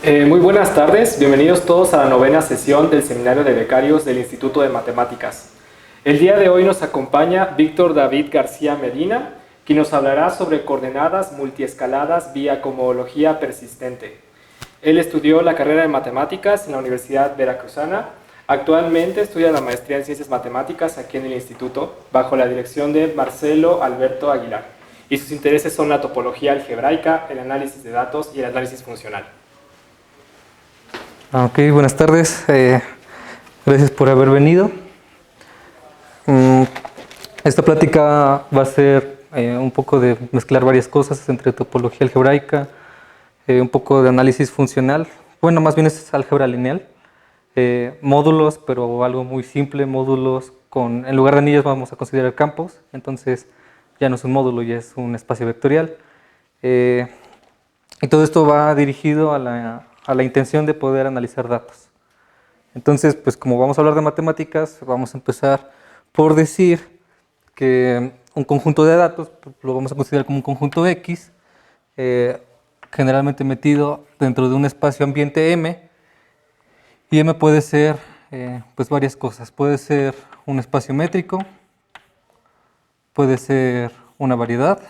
Muy buenas tardes, bienvenidos todos a la novena sesión del Seminario de Becarios del Instituto de Matemáticas. El día de hoy nos acompaña Víctor David García Medina, quien nos hablará sobre coordenadas multiescaladas vía cohomología persistente. Él estudió la carrera de Matemáticas en la Universidad Veracruzana. Actualmente estudia la maestría en Ciencias Matemáticas aquí en el Instituto, bajo la dirección de Marcelo Alberto Aguilar. Y sus intereses son la topología algebraica, el análisis de datos y el análisis funcional. Ok, buenas tardes. Gracias por haber venido. Esta plática va a ser un poco de mezclar varias cosas entre topología algebraica, un poco de análisis funcional. Bueno, más bien es álgebra lineal. Módulos, pero algo muy simple, módulos con, en lugar de anillos vamos a considerar campos, entonces ya no es un módulo, ya es un espacio vectorial. Y todo esto va dirigido a la intención de poder analizar datos. Entonces, pues como vamos a hablar de matemáticas, vamos a empezar por decir que un conjunto de datos lo vamos a considerar como un conjunto X, generalmente metido dentro de un espacio ambiente M, y M puede ser pues varias cosas. Puede ser un espacio métrico, puede ser una variedad,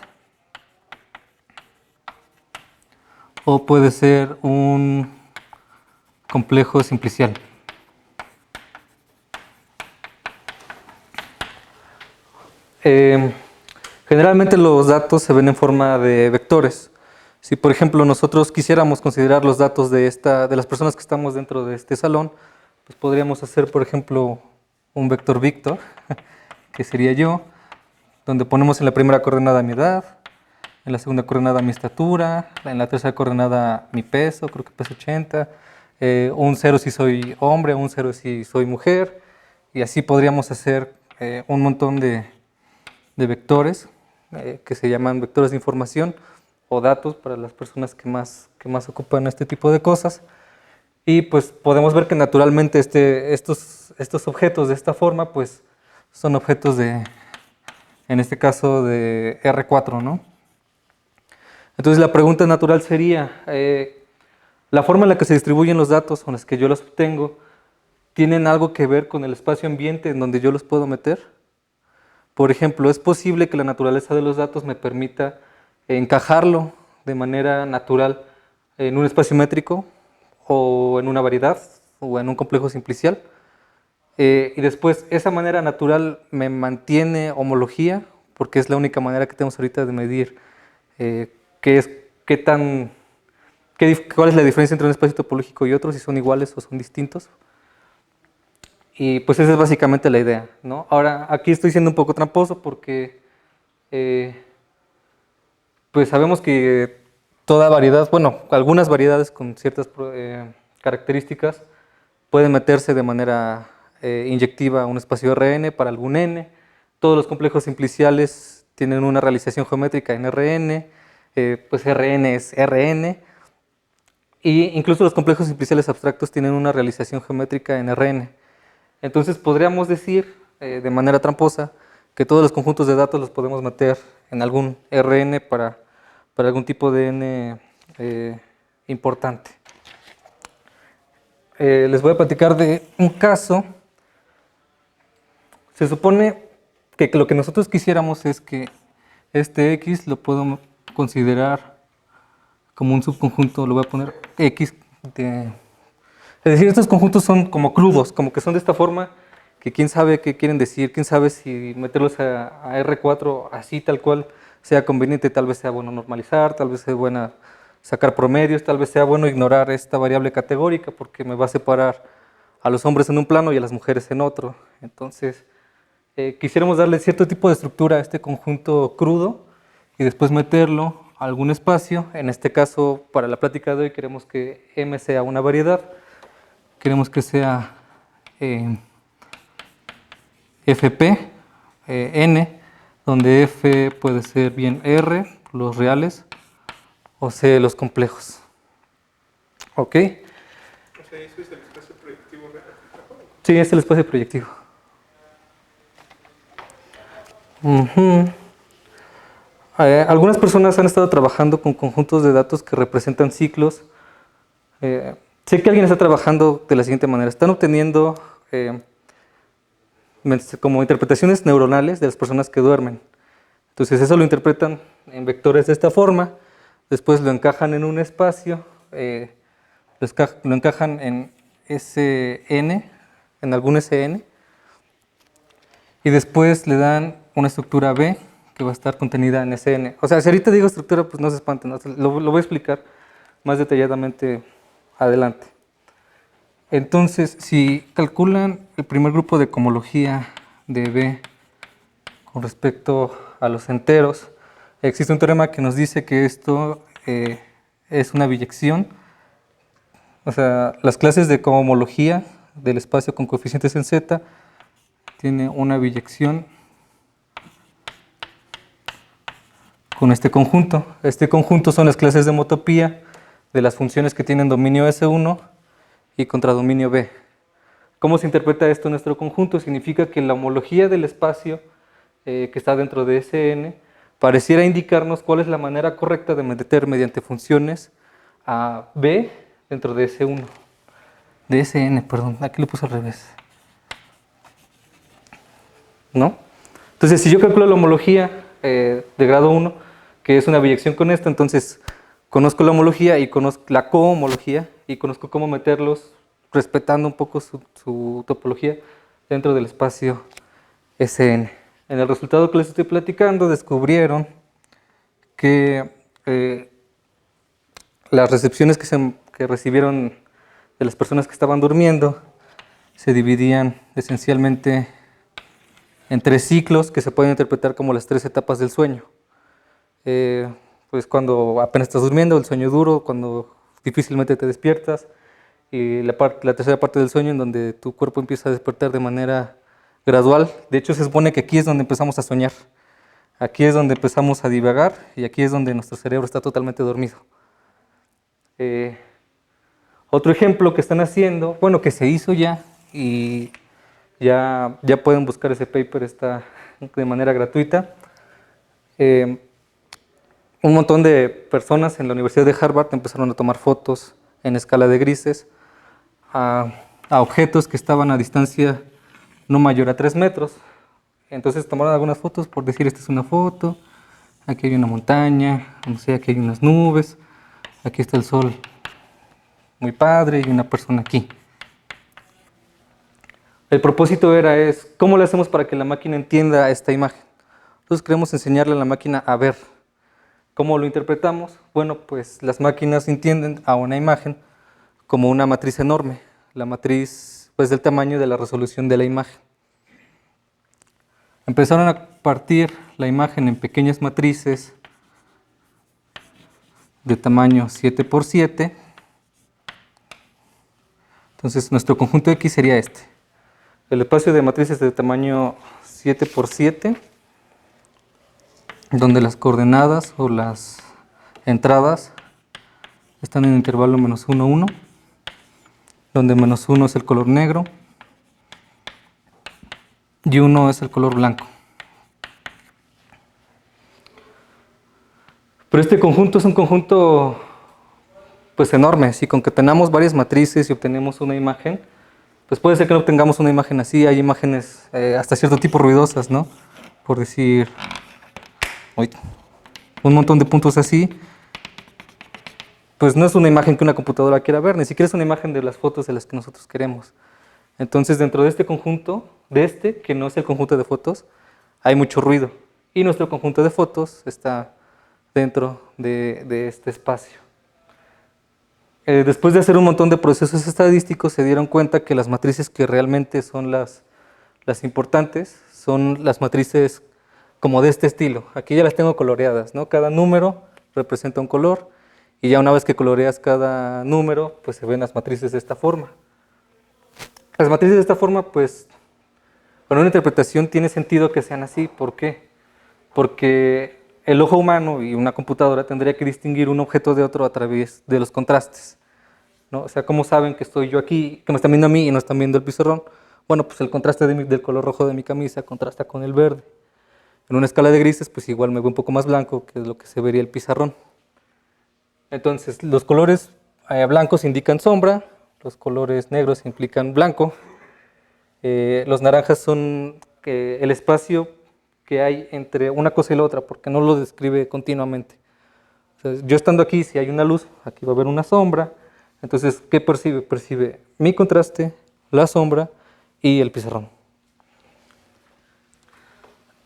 o puede ser un complejo simplicial. Generalmente los datos se ven en forma de vectores. Si por ejemplo nosotros quisiéramos considerar los datos de las personas que estamos dentro de este salón, pues podríamos hacer por ejemplo un vector Víctor, que sería yo, donde ponemos en la primera coordenada mi edad, en la segunda coordenada mi estatura, en la tercera coordenada mi peso, creo que peso 80, un 0 si soy hombre, un 0 si soy mujer, y así podríamos hacer un montón de vectores que se llaman vectores de información o datos para las personas que más ocupan este tipo de cosas. Y pues podemos ver que naturalmente estos objetos de esta forma pues son objetos en este caso de R4, ¿no? Entonces la pregunta natural sería, la forma en la que se distribuyen los datos con los que yo los obtengo, ¿tienen algo que ver con el espacio ambiente en donde yo los puedo meter? Por ejemplo, ¿es posible que la naturaleza de los datos me permita encajarlo de manera natural en un espacio métrico o en una variedad o en un complejo simplicial? Y después, ¿esa manera natural me mantiene homología? Porque es la única manera que tenemos ahorita de medir qué es, cuál es la diferencia entre un espacio topológico y otro, si son iguales o son distintos. Y pues esa es básicamente la idea, ¿no? Ahora, aquí estoy siendo un poco tramposo porque pues sabemos que toda variedad, bueno, algunas variedades con ciertas características pueden meterse de manera inyectiva a un espacio Rn para algún n. Todos los complejos simpliciales tienen una realización geométrica en Rn, pues Rn es Rn. Y incluso los complejos simpliciales abstractos tienen una realización geométrica en Rn. Entonces podríamos decir de manera tramposa que todos los conjuntos de datos los podemos meter en algún Rn para algún tipo de n importante. Les voy a platicar de un caso. Se supone que lo que nosotros quisiéramos es que este X lo puedo considerar como un subconjunto, lo voy a poner X de... Es decir, estos conjuntos son como crudos, como que son de esta forma, que quién sabe qué quieren decir, quién sabe si meterlos a R4 así tal cual sea conveniente, tal vez sea bueno normalizar, tal vez sea bueno sacar promedios, tal vez sea bueno ignorar esta variable categórica porque me va a separar a los hombres en un plano y a las mujeres en otro. Entonces, quisiéramos darle cierto tipo de estructura a este conjunto crudo y después meterlo a algún espacio. En este caso, para la plática de hoy, queremos que M sea una variedad. Queremos que sea FP, N, donde F puede ser bien R, los reales, o C, los complejos. ¿Ok? O sea, ¿eso es el espacio proyectivo real? Sí, es el espacio proyectivo. Algunas personas han estado trabajando con conjuntos de datos que representan ciclos Sé que alguien está trabajando de la siguiente manera. Están obteniendo como interpretaciones neuronales de las personas que duermen. Entonces eso lo interpretan en vectores de esta forma, después lo encajan en un espacio, lo encajan en Sn, en algún Sn, y después le dan una estructura B que va a estar contenida en Sn. O sea, si ahorita digo estructura, pues no se espanten, ¿no? Lo voy a explicar más detalladamente adelante. Entonces, si calculan el primer grupo de cohomología de B con respecto a los enteros, existe un teorema que nos dice que esto es una biyección. O sea, las clases de cohomología del espacio con coeficientes en Z tiene una biyección con este conjunto. Este conjunto son las clases de homotopía de las funciones que tienen dominio S1 y contradominio B. ¿Cómo se interpreta esto en nuestro conjunto? Significa que la homología del espacio que está dentro de Sn pareciera indicarnos cuál es la manera correcta de meter mediante funciones a B dentro de S1. De Sn, perdón, aquí lo puse al revés. ¿No? Entonces, si yo calculo la homología de grado 1, que es una biyección con esto, entonces conozco la homología y conozco la cohomología y conozco cómo meterlos respetando un poco su topología dentro del espacio Sn. En el resultado que les estoy platicando, descubrieron que las recepciones que recibieron de las personas que estaban durmiendo se dividían esencialmente en 3 ciclos que se pueden interpretar como las 3 etapas del sueño. Pues cuando apenas estás durmiendo, el sueño duro, cuando difícilmente te despiertas, y la tercera parte del sueño en donde tu cuerpo empieza a despertar de manera gradual. De hecho, se supone que aquí es donde empezamos a soñar. Aquí es donde empezamos a divagar y aquí es donde nuestro cerebro está totalmente dormido. Otro ejemplo que están haciendo, bueno, que se hizo ya y ya pueden buscar ese paper, está de manera gratuita. Un montón de personas en la Universidad de Harvard empezaron a tomar fotos en escala de grises a objetos que estaban a distancia no mayor a 3 metros. Entonces tomaron algunas fotos por decir, esta es una foto, aquí hay una montaña, no sé, aquí hay unas nubes, aquí está el sol muy padre y una persona aquí. El propósito es, ¿cómo le hacemos para que la máquina entienda esta imagen? Entonces queremos enseñarle a la máquina a ver. ¿Cómo lo interpretamos? Bueno, pues las máquinas entienden a una imagen como una matriz enorme. La matriz, pues, del tamaño de la resolución de la imagen. Empezaron a partir la imagen en pequeñas matrices de tamaño 7 por 7. Entonces nuestro conjunto X sería este. El espacio de matrices de tamaño 7 por 7, donde las coordenadas o las entradas están en el intervalo -1, 1, donde -1 es el color negro y 1 es el color blanco. Pero este conjunto es un conjunto pues enorme. Si concatenamos varias matrices y obtenemos una imagen, pues puede ser que no obtengamos una imagen así. Hay imágenes hasta cierto tipo ruidosas, ¿no? Por decir, un montón de puntos así. Pues no es una imagen que una computadora quiera ver, ni siquiera es una imagen de las fotos de las que nosotros queremos. Entonces, dentro de este conjunto, que no es el conjunto de fotos, hay mucho ruido. Y nuestro conjunto de fotos está dentro de este espacio. Después de hacer un montón de procesos estadísticos, se dieron cuenta que las matrices que realmente son las importantes son las matrices como de este estilo. Aquí ya las tengo coloreadas, ¿no? Cada número representa un color y ya una vez que coloreas cada número, pues se ven las matrices de esta forma. Las matrices de esta forma, pues, con una interpretación tiene sentido que sean así. ¿Por qué? Porque el ojo humano y una computadora tendría que distinguir un objeto de otro a través de los contrastes, ¿no? O sea, ¿cómo saben que estoy yo aquí, que me están viendo a mí y no están viendo el pizarrón? Bueno, pues el contraste del color rojo de mi camisa contrasta con el verde. En una escala de grises, pues igual me veo un poco más blanco que es lo que se vería el pizarrón. Entonces, los colores blancos indican sombra, los colores negros implican blanco, los naranjas son el espacio que hay entre una cosa y la otra, porque no lo describe continuamente. Entonces, yo estando aquí, si hay una luz, aquí va a haber una sombra. Entonces, ¿qué percibe? Percibe mi contraste, la sombra y el pizarrón.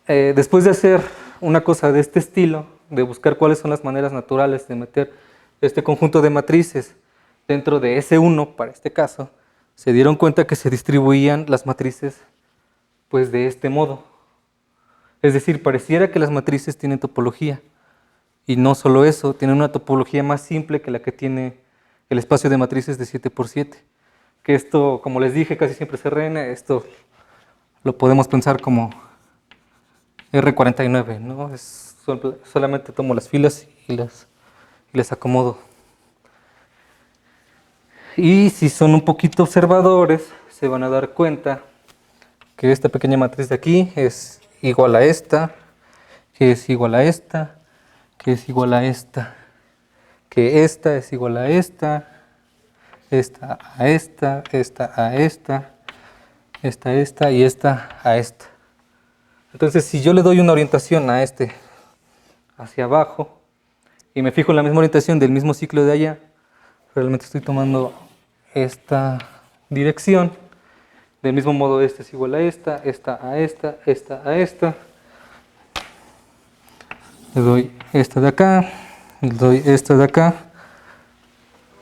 Después de hacer una cosa de este estilo, de buscar cuáles son las maneras naturales de meter este conjunto de matrices dentro de S1, para este caso, se dieron cuenta que se distribuían las matrices pues de este modo. Es decir, pareciera que las matrices tienen topología. Y no solo eso, tienen una topología más simple que la que tiene el espacio de matrices de 7×7. Que esto, como les dije, casi siempre es RN, esto lo podemos pensar como R49, ¿no? Solamente tomo las filas y les acomodo. Y si son un poquito observadores, se van a dar cuenta que esta pequeña matriz de aquí es igual a esta, que es igual a esta, que es igual a esta, que esta es igual a esta, esta a esta, esta a esta, esta a esta y esta a esta. Entonces, si yo le doy una orientación a este hacia abajo y me fijo en la misma orientación del mismo ciclo de allá, realmente estoy tomando esta dirección. Del mismo modo, esta es igual a esta, esta a esta, esta a esta. Le doy esta de acá, le doy esta de acá.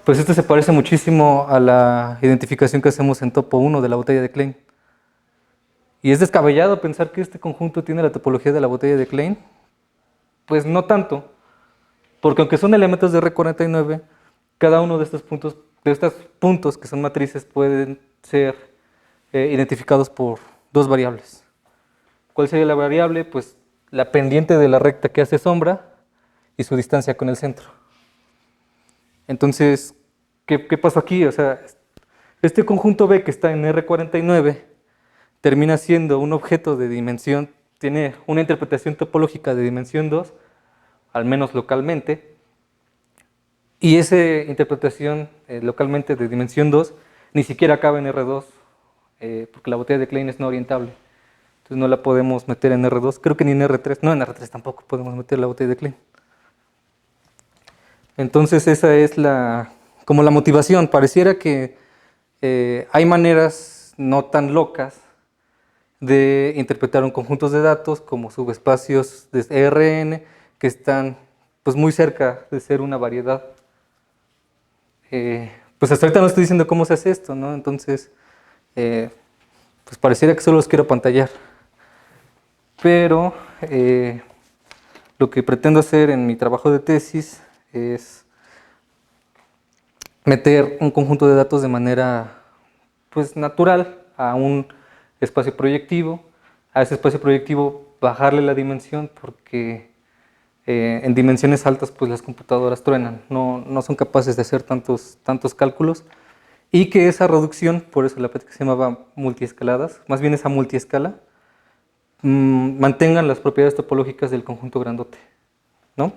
Pues esto se parece muchísimo a la identificación que hacemos en topo 1 de la botella de Klein. Y es descabellado pensar que este conjunto tiene la topología de la botella de Klein. Pues no tanto, porque aunque son elementos de R49, cada uno de estos puntos que son matrices pueden ser identificados por dos variables. ¿Cuál sería la variable? Pues la pendiente de la recta que hace sombra y su distancia con el centro. Entonces, ¿qué pasó aquí? O sea, este conjunto B que está en R49 termina siendo un objeto de dimensión, tiene una interpretación topológica de dimensión 2, al menos localmente, y esa interpretación localmente de dimensión 2 ni siquiera cabe en R2, porque la botella de Klein es no orientable. Entonces no la podemos meter en R2, creo que ni en R3, no en R3 tampoco podemos meter la botella de Klein. Entonces esa es como la motivación. Pareciera que hay maneras no tan locas de interpretar un conjunto de datos como subespacios de RN que están pues muy cerca de ser una variedad. Pues hasta ahorita no estoy diciendo cómo se hace esto, ¿no? Entonces pues pareciera que solo los quiero pantallar. Pero lo que pretendo hacer en mi trabajo de tesis es meter un conjunto de datos de manera pues natural a un espacio proyectivo. A ese espacio proyectivo bajarle la dimensión porque en dimensiones altas pues las computadoras truenan, no son capaces de hacer tantos cálculos, y que esa reducción, por eso la plática se llamaba multiescaladas, más bien esa multiescala, mantengan las propiedades topológicas del conjunto grandote, ¿no?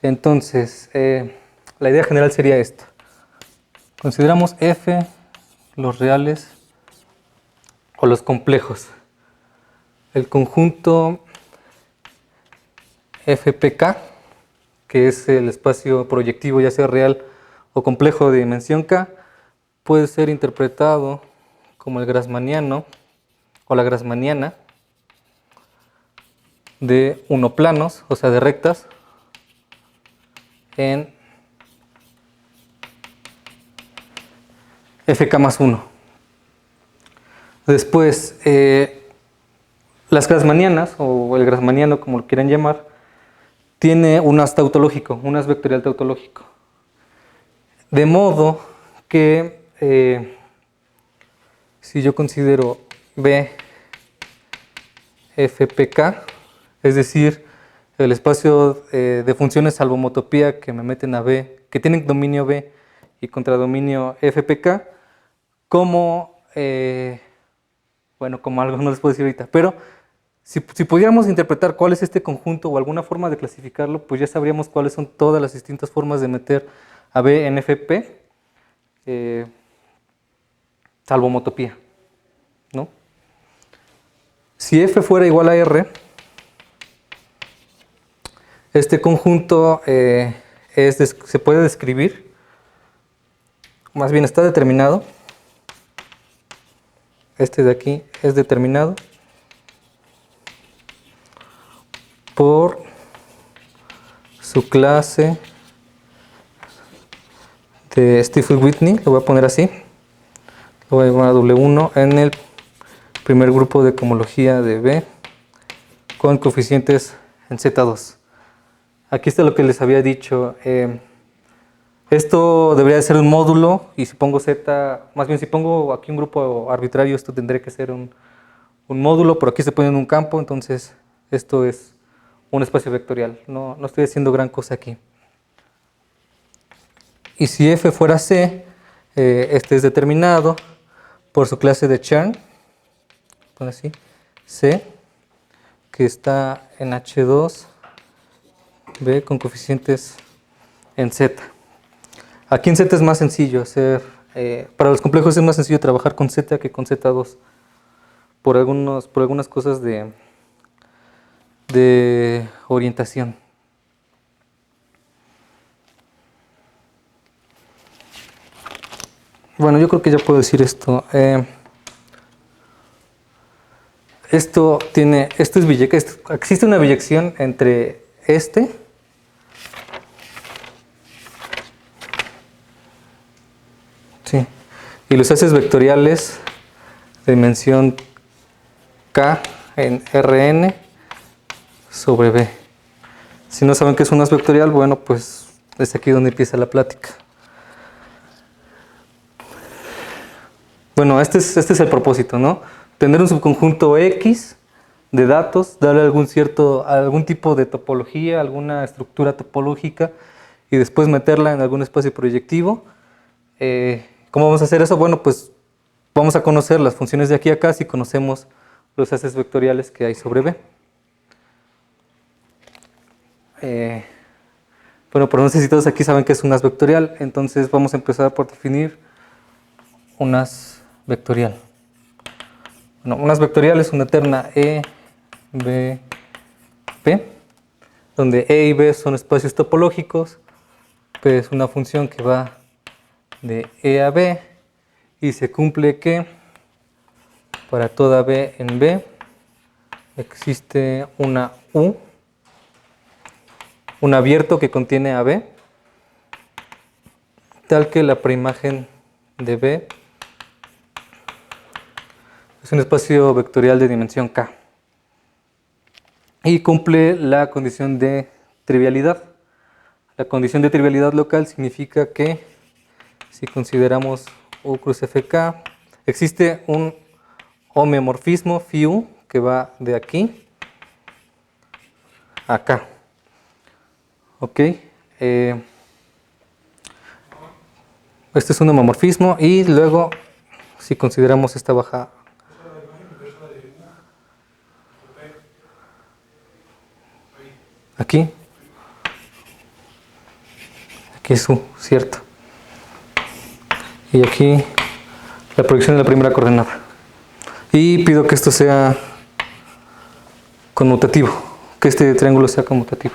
Entonces, la idea general sería esta. Consideramos F los reales o los complejos. El conjunto FPK, que es el espacio proyectivo, ya sea real o complejo de dimensión K, puede ser interpretado como el grassmanniano o la grassmanniana de unoplanos, o sea de rectas, en FK más 1. Después, las grassmannianas, o el grassmanniano como lo quieran llamar, tiene un as tautológico, un as vectorial tautológico. De modo que si yo considero B FPK, es decir, el espacio de funciones salvo homotopía que me meten a B, que tienen dominio B y contradominio FPK, como, bueno, como algo no les puedo decir ahorita, pero si pudiéramos interpretar cuál es este conjunto o alguna forma de clasificarlo, pues ya sabríamos cuáles son todas las distintas formas de meter AB NFP, salvo homotopía, ¿no? Si F fuera igual a R, este conjunto se puede describir, más bien está determinado. Este de aquí es determinado por su clase de Stiefel-Whitney, lo voy a poner así, lo voy a llamar W1 en el primer grupo de cohomología de B con coeficientes en Z2. Aquí está lo que les había dicho. Esto debería de ser un módulo y si pongo Z, más bien si pongo aquí un grupo arbitrario, esto tendría que ser un módulo, pero aquí se pone en un campo, entonces esto es un espacio vectorial. No estoy haciendo gran cosa aquí. Y si F fuera C, este es determinado por su clase de Chern, pone así, C, que está en H2, B con coeficientes en Z. Aquí en Z es más sencillo hacer, para los complejos es más sencillo trabajar con Z que con Z2, por algunas cosas de orientación. Bueno, yo creo que ya puedo decir esto. Esto es existe una biyección entre sí, y los haces vectoriales de dimensión K en Rn sobre B. Si no saben qué es un haz vectorial, bueno, pues es aquí donde empieza la plática. Bueno, este es el propósito, ¿no? Tener un subconjunto X de datos, darle algún tipo de topología, alguna estructura topológica y después meterla en algún espacio proyectivo. ¿Cómo vamos a hacer eso? Bueno, pues vamos a conocer las funciones de aquí a acá si conocemos los haces vectoriales que hay sobre B. Bueno, pero no sé si todos aquí saben qué es un haz vectorial, entonces vamos a empezar por definir un haz vectorial. Bueno, un haz vectorial es una terna E, B, P, donde E y B son espacios topológicos, P es una función que va de E a B y se cumple que para toda B en B existe una U, un abierto que contiene a B, tal que la preimagen de B es un espacio vectorial de dimensión K y cumple la condición de trivialidad. La condición de trivialidad local significa que si consideramos U cruz FK, existe un homeomorfismo φ que va de aquí a acá. Ok. Este es un homomorfismo y luego si consideramos esta baja aquí es U, cierto, y aquí la proyección de la primera coordenada y pido que esto sea conmutativo, que este triángulo sea conmutativo.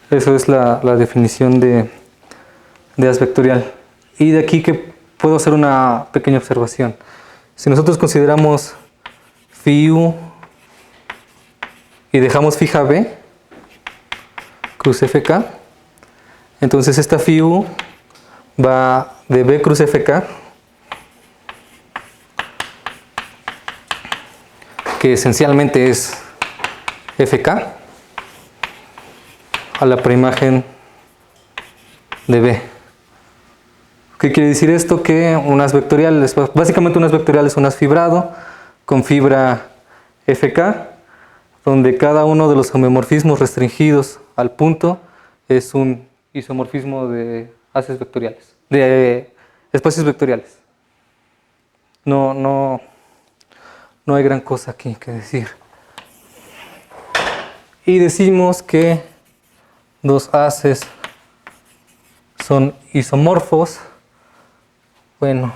Eso es la definición de haz vectorial. Y de aquí que puedo hacer una pequeña observación. Si nosotros consideramos φ y dejamos fija B cruz FK, entonces esta φ va de B cruz FK, que esencialmente es FK, a la preimagen de B. ¿Qué quiere decir esto? Que un haz vectorial, básicamente un haz vectorial es un haz fibrado con fibra FK, donde cada uno de los homeomorfismos restringidos al punto es un isomorfismo de haces vectoriales, de espacios vectoriales. No hay gran cosa aquí que decir. Y decimos que dos haces son isomorfos. Bueno,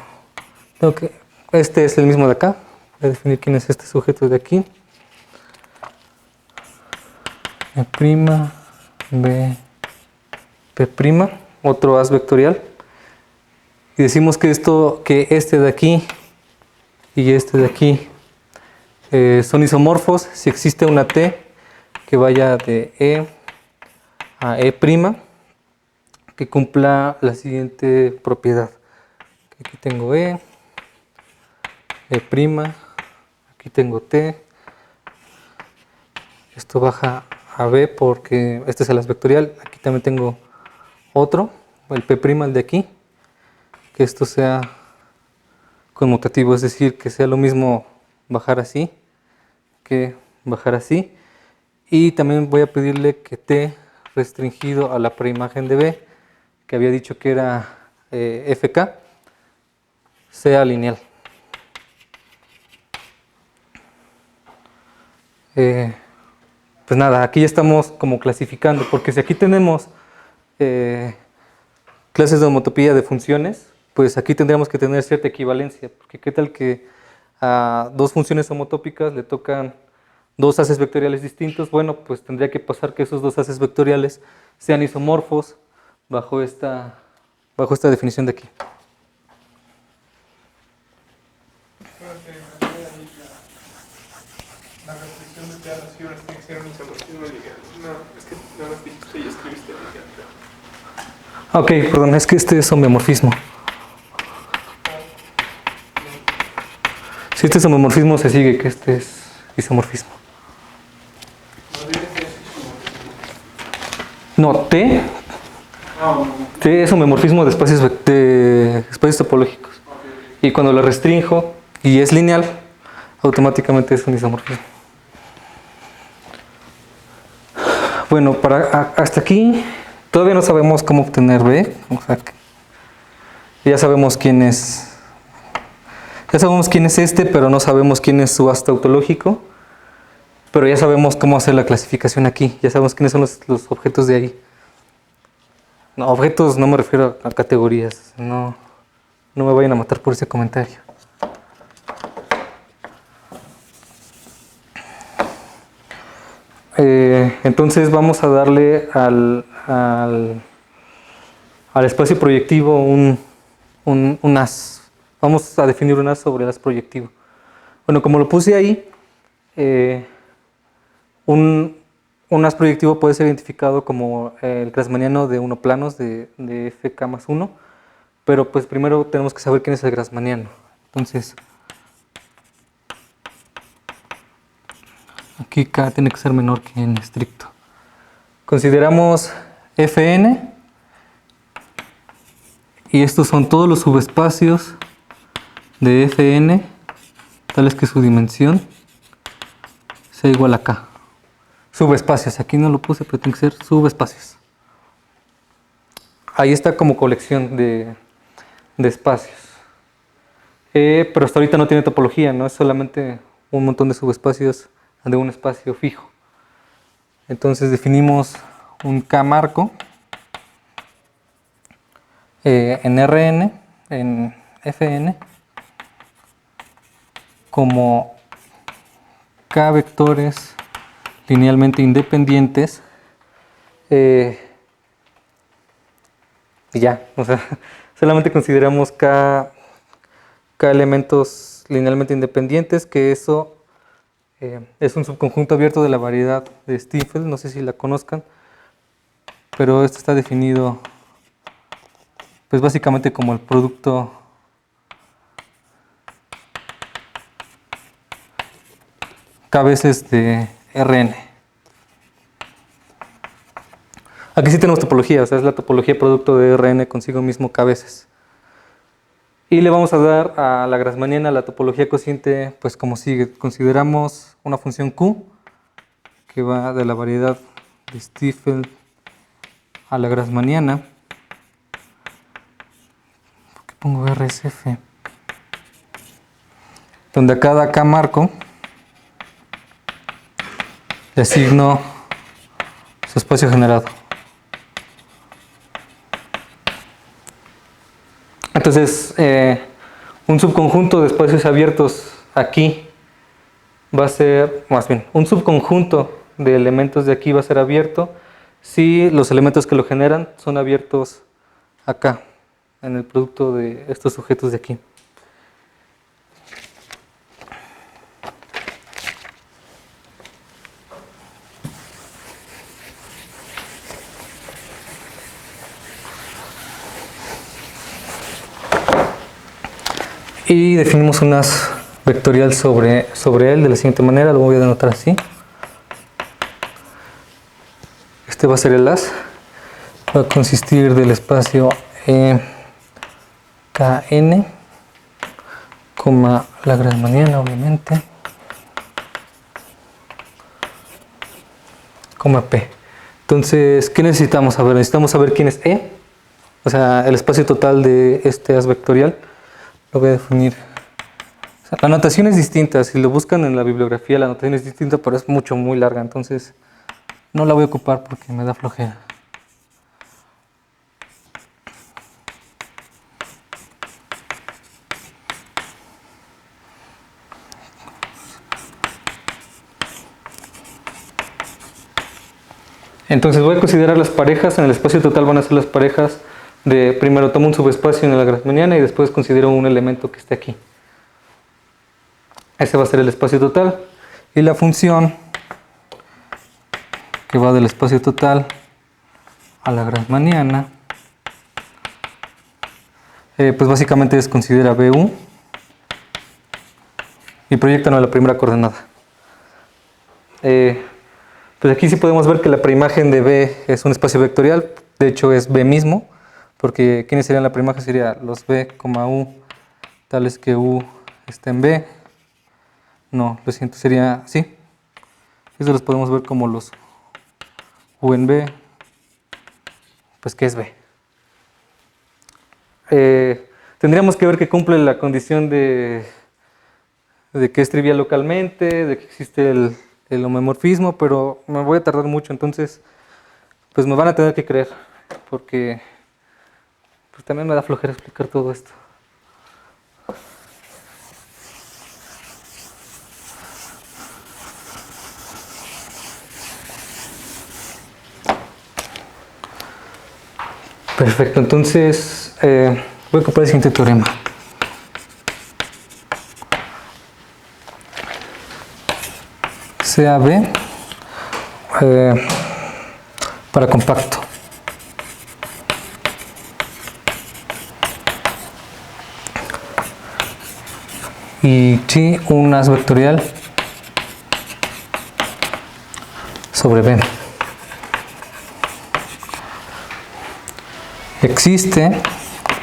este es el mismo de acá. Voy a definir quién es este sujeto de aquí. E', B, P', otro haz vectorial. Y decimos que este de aquí y este de aquí son isomorfos si existe una T que vaya de E a E', que cumpla la siguiente propiedad. Aquí tengo E', aquí tengo T, esto baja a B porque este es el haz vectorial, aquí también tengo otro, el P', el de aquí, que esto sea conmutativo, es decir, que sea lo mismo bajar así que bajar así. Y también voy a pedirle que T restringido a la preimagen de B, que había dicho que era FK, sea lineal. Pues nada, aquí ya estamos como clasificando, porque si aquí tenemos clases de homotopía de funciones, pues aquí tendríamos que tener cierta equivalencia, porque qué tal que a dos funciones homotópicas le tocan dos haces vectoriales distintos. Bueno, pues tendría que pasar que esos dos haces vectoriales sean isomorfos bajo esta definición de aquí. La restricción de todas las fibras tiene que ser un isomorfismo lineal. No, es que no lo dijiste y escribiste lineal. Ok, perdón, es que este es homeomorfismo. Si este es homeomorfismo, se sigue que este es isomorfismo. No, T es homeomorfismo de espacios topológicos. Y cuando lo restrinjo y es lineal, automáticamente es un isomorfismo. Bueno, hasta aquí todavía no sabemos cómo obtener B. O sea, ya sabemos quién es. Ya sabemos quién es este, pero no sabemos quién es su haz tautológico. Pero ya sabemos cómo hacer la clasificación aquí. Ya sabemos quiénes son los objetos de ahí. No, objetos no me refiero a categorías. No me vayan a matar por ese comentario. Entonces vamos a darle al espacio proyectivo un haz. Vamos a definir un haz sobre el haz proyectivo. Bueno, como lo puse ahí, un haz proyectivo puede ser identificado como el grassmanniano de unoplanos de FK más 1, pero pues primero tenemos que saber quién es el grassmanniano. Entonces, aquí K tiene que ser menor que en estricto. Consideramos Fn, y estos son todos los subespacios de Fn, tales que su dimensión sea igual a K. Subespacios, aquí no lo puse, pero tiene que ser subespacios. Ahí está como colección de espacios. Pero hasta ahorita no tiene topología, ¿no? Es solamente un montón de subespacios de un espacio fijo. Entonces definimos un K marco en Rn, en Fn, como K vectores linealmente independientes, y ya, o sea, solamente consideramos K elementos linealmente independientes, que eso es un subconjunto abierto de la variedad de Stiefel, no sé si la conozcan, pero esto está definido pues básicamente como el producto K veces de Rn. Aquí sí tenemos topología, o sea, es la topología producto de Rn consigo mismo K veces. Y le vamos a dar a la grassmanniana la topología cociente, pues como sigue. Consideramos una función Q, que va de la variedad de Stiefel a la grassmanniana. ¿Por qué pongo RSF? Donde a cada K marco le asigno su espacio generado. Entonces, un subconjunto de espacios abiertos aquí va a ser, más bien, un subconjunto de elementos de aquí va a ser abierto si los elementos que lo generan son abiertos acá, en el producto de estos sujetos de aquí. Y definimos unas vectorial sobre él de la siguiente manera, lo voy a denotar así. Este va a ser el as, va a consistir del espacio Kn, la grassmanniana obviamente, P. Entonces, ¿qué necesitamos saber? Necesitamos saber quién es E, o sea, el espacio total de este as vectorial. Lo voy a definir. O sea, la notación es distinta, si lo buscan en la bibliografía la notación es distinta, pero es muy larga, entonces no la voy a ocupar porque me da flojera. Entonces voy a considerar las parejas, en el espacio total van a ser las parejas de, primero tomo un subespacio en la grassmanniana y después considero un elemento que esté aquí. Ese va a ser el espacio total. Y la función que va del espacio total a la grassmanniana, pues básicamente es considera BU y proyectan a la primera coordenada. Pues aquí sí podemos ver que la preimagen de B es un espacio vectorial, de hecho es B mismo, porque ¿quiénes serían la preimagen? Sería los B, U, tales que U está en B. No, lo siento, sería, sí. Eso los podemos ver como los U en B, pues que es B. Tendríamos que ver que cumple la condición de que es trivial localmente, de que existe el homomorfismo, pero me voy a tardar mucho, entonces pues me van a tener que creer, porque pues también me da flojera explicar todo esto. Perfecto, entonces voy a ocupar el siguiente teorema. Sea B para compacto. Y chi un as vectorial sobre B. Existe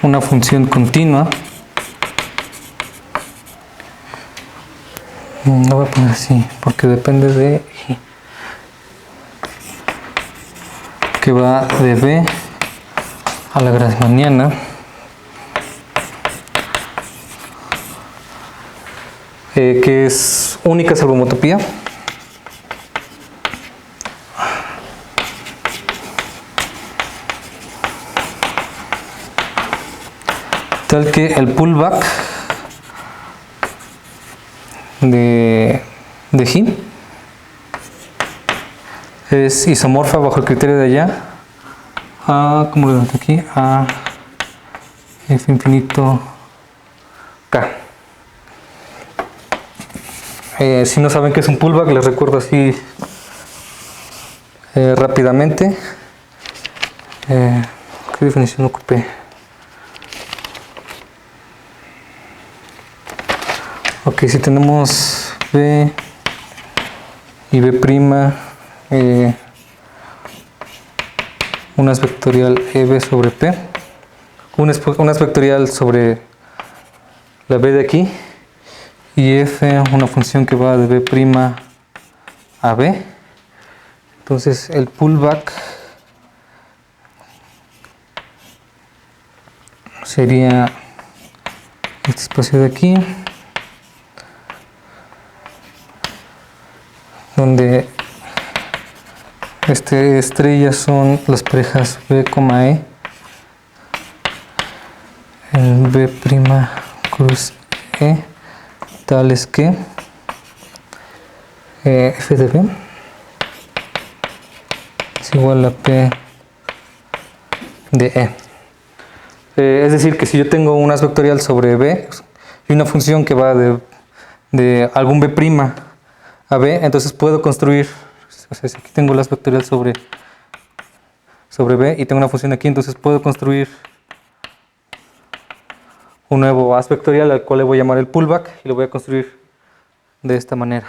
una función continua, no voy a poner así porque depende de I, que va de B a la grassmanniana, que es única salvo homotopía. Tal que el pullback de G es isomorfa bajo el criterio de allá a, ¿cómo lo denoto aquí? A F infinito K. Si no saben qué es un pullback, les recuerdo así rápidamente. ¿Qué definición ocupé? Ok, si tenemos B y B', un as vectorial EB sobre P, un as vectorial sobre la B de aquí, y F una función que va de B' a B. Entonces el pullback sería este espacio de aquí, donde estrellas son las parejas B, E, el B' cruz E tales que f de B es igual a P de es decir, que si yo tengo un as vectorial sobre B y una función que va de algún B' a B, entonces puedo construir, o sea, si aquí tengo el as vectorial sobre B y tengo una función aquí, entonces puedo construir un nuevo as vectorial al cual le voy a llamar el pullback y lo voy a construir de esta manera.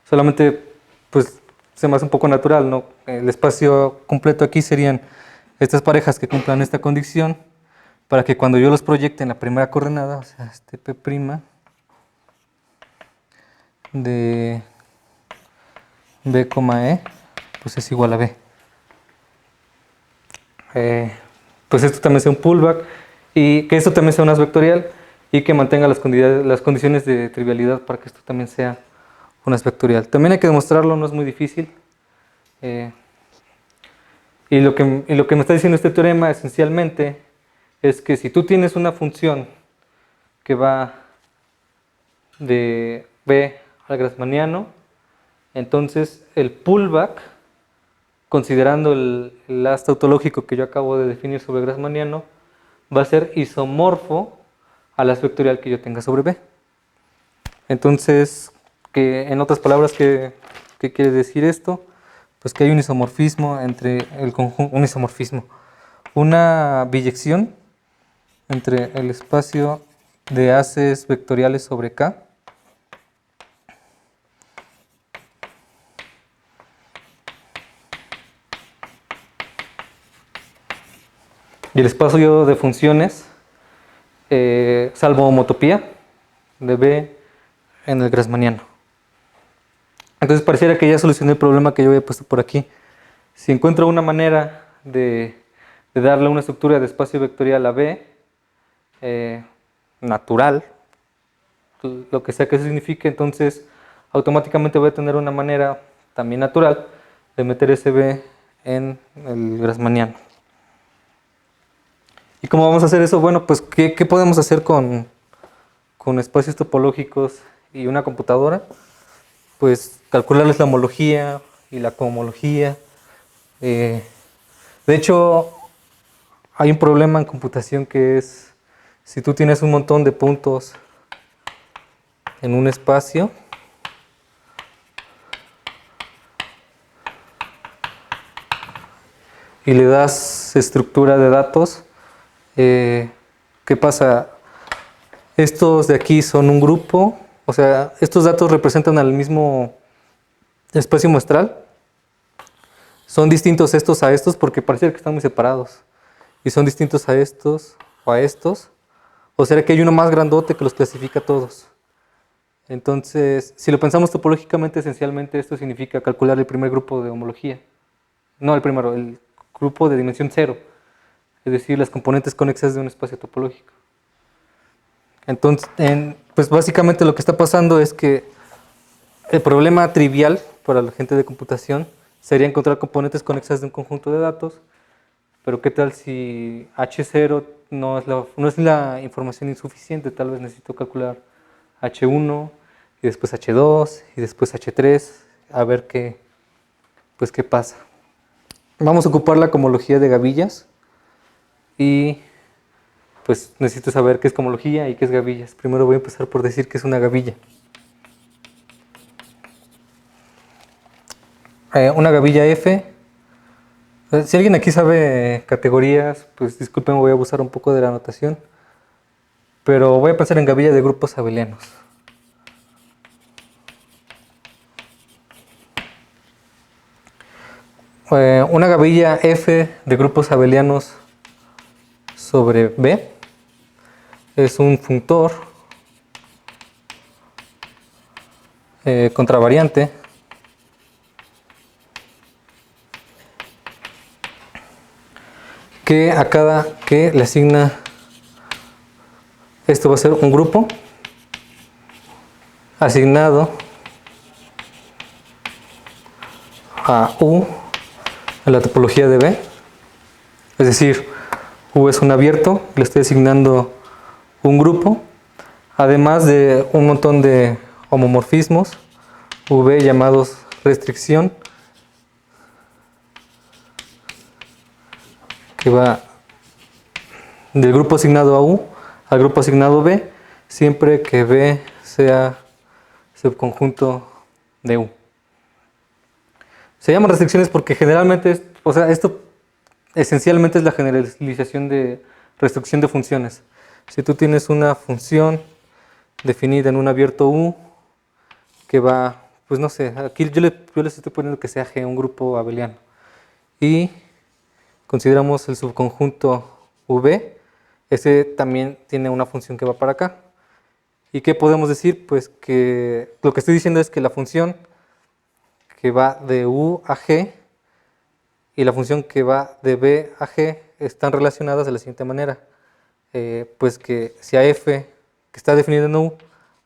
Solamente, pues, se me hace un poco natural, ¿no? El espacio completo aquí serían estas parejas que cumplan esta condición para que cuando yo los proyecte en la primera coordenada, o sea, este P' de B, E, pues es igual a B. Pues esto también sea un pullback y que esto también sea un as vectorial y que mantenga las condiciones de trivialidad para que esto también sea un as vectorial. También hay que demostrarlo, no es muy difícil. Y lo que me está diciendo este teorema esencialmente es que si tú tienes una función que va de B al grassmanniano, entonces el pullback, considerando el as tautológico que yo acabo de definir sobre grassmanniano, va a ser isomorfo al as vectorial que yo tenga sobre B. Entonces, que en otras palabras, ¿qué quiere decir esto? Pues que hay un isomorfismo entre el conjunto, una biyección entre el espacio de ases vectoriales sobre K y el espacio de funciones, salvo homotopía, de B en el grassmanniano. Entonces pareciera que ya solucioné el problema que yo había puesto por aquí. Si encuentro una manera de darle una estructura de espacio vectorial a B, natural, lo que sea que eso signifique, entonces automáticamente voy a tener una manera también natural de meter ese B en el grassmanniano. ¿Y cómo vamos a hacer eso? Bueno, pues ¿qué podemos hacer con espacios topológicos y una computadora? Pues calcularles la homología y la cohomología. De hecho, hay un problema en computación que es, si tú tienes un montón de puntos en un espacio, y le das estructura de datos, ¿qué pasa? Estos de aquí son un grupo, o sea, estos datos representan al mismo espacio muestral. Son distintos estos a estos porque parece que están muy separados. Y son distintos a estos o a estos. O será que hay uno más grandote que los clasifica a todos. Entonces, si lo pensamos topológicamente, esencialmente esto significa calcular el primer grupo de homología. No el primero, el grupo de dimensión cero. Es decir, las componentes conexas de un espacio topológico. Entonces, pues básicamente lo que está pasando es que el problema trivial para la gente de computación sería encontrar componentes conexas de un conjunto de datos, pero ¿qué tal si H0 no es la información insuficiente? Tal vez necesito calcular H1 y después H2 y después H3, a ver qué pasa. Vamos a ocupar la cohomología de gavillas y pues necesito saber qué es cohomología y qué es gavillas. Primero voy a empezar por decir qué es una gavilla. Una gavilla F. Si alguien aquí sabe categorías, pues disculpen, voy a abusar un poco de la notación. Pero voy a pensar en gavilla de grupos abelianos. Una gavilla F de grupos abelianos sobre B es un functor contravariante que a cada que le asigna, esto va a ser un grupo asignado a U en la topología de B, es decir, U es un abierto, le estoy asignando un grupo, además de un montón de homomorfismos, V llamados restricción, que va del grupo asignado a U al grupo asignado B, siempre que B sea subconjunto de U. Se llaman restricciones porque generalmente, esto esencialmente es la generalización de restricción de funciones. Si tú tienes una función definida en un abierto U que va, pues no sé, aquí yo les estoy poniendo que sea G, un grupo abeliano, y consideramos el subconjunto V, ese también tiene una función que va para acá. ¿Y qué podemos decir? Pues que lo que estoy diciendo es que la función que va de U a G y la función que va de B a G están relacionadas de la siguiente manera. Pues que si a F, que está definida en U,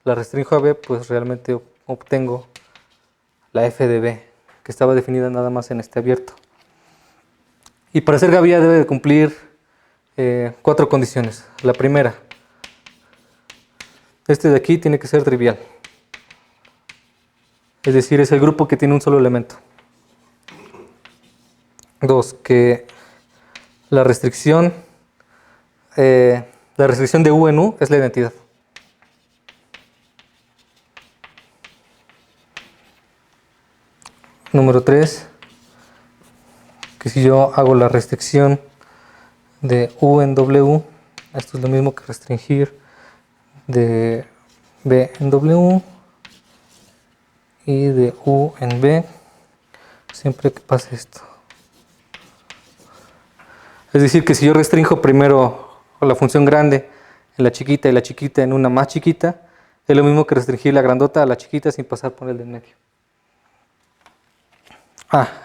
la restringo a B, pues realmente obtengo la F de B, que estaba definida nada más en este abierto. Y para ser gavilla debe de cumplir 4 condiciones. La primera, este de aquí tiene que ser trivial. Es decir, es el grupo que tiene un solo elemento. 2, que la restricción de U en U es la identidad. Número 3, que si yo hago la restricción de U en W, esto es lo mismo que restringir de B en W y de U en B, siempre que pase esto. Es decir, que si yo restringo primero la función grande en la chiquita y la chiquita en una más chiquita, es lo mismo que restringir la grandota a la chiquita sin pasar por el de en medio.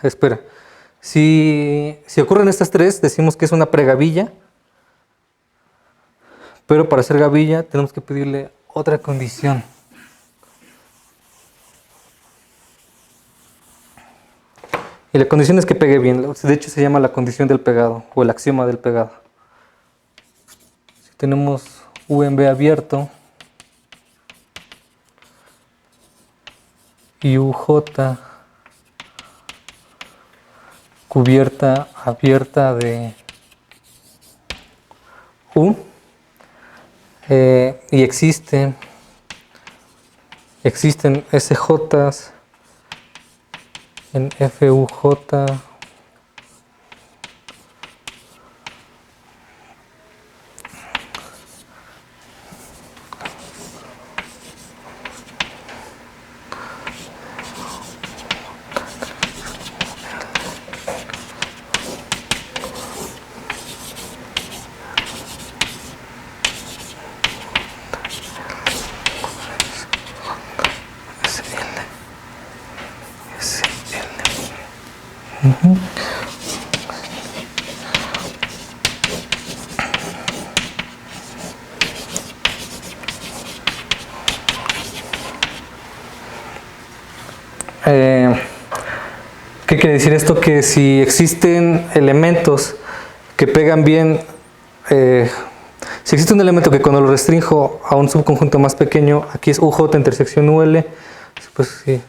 Espera. Si ocurren estas tres, decimos que es una pregavilla, pero para ser gavilla tenemos que pedirle otra condición. Y la condición es que pegue bien. De hecho se llama la condición del pegado o el axioma del pegado. Si tenemos U en B abierto y UJ cubierta abierta de U, y existen SJs en FUJ ¿Qué quiere decir esto? Que si existen elementos que pegan bien, si existe un elemento que cuando lo restringo a un subconjunto más pequeño, aquí es UJ intersección UL, pues sí,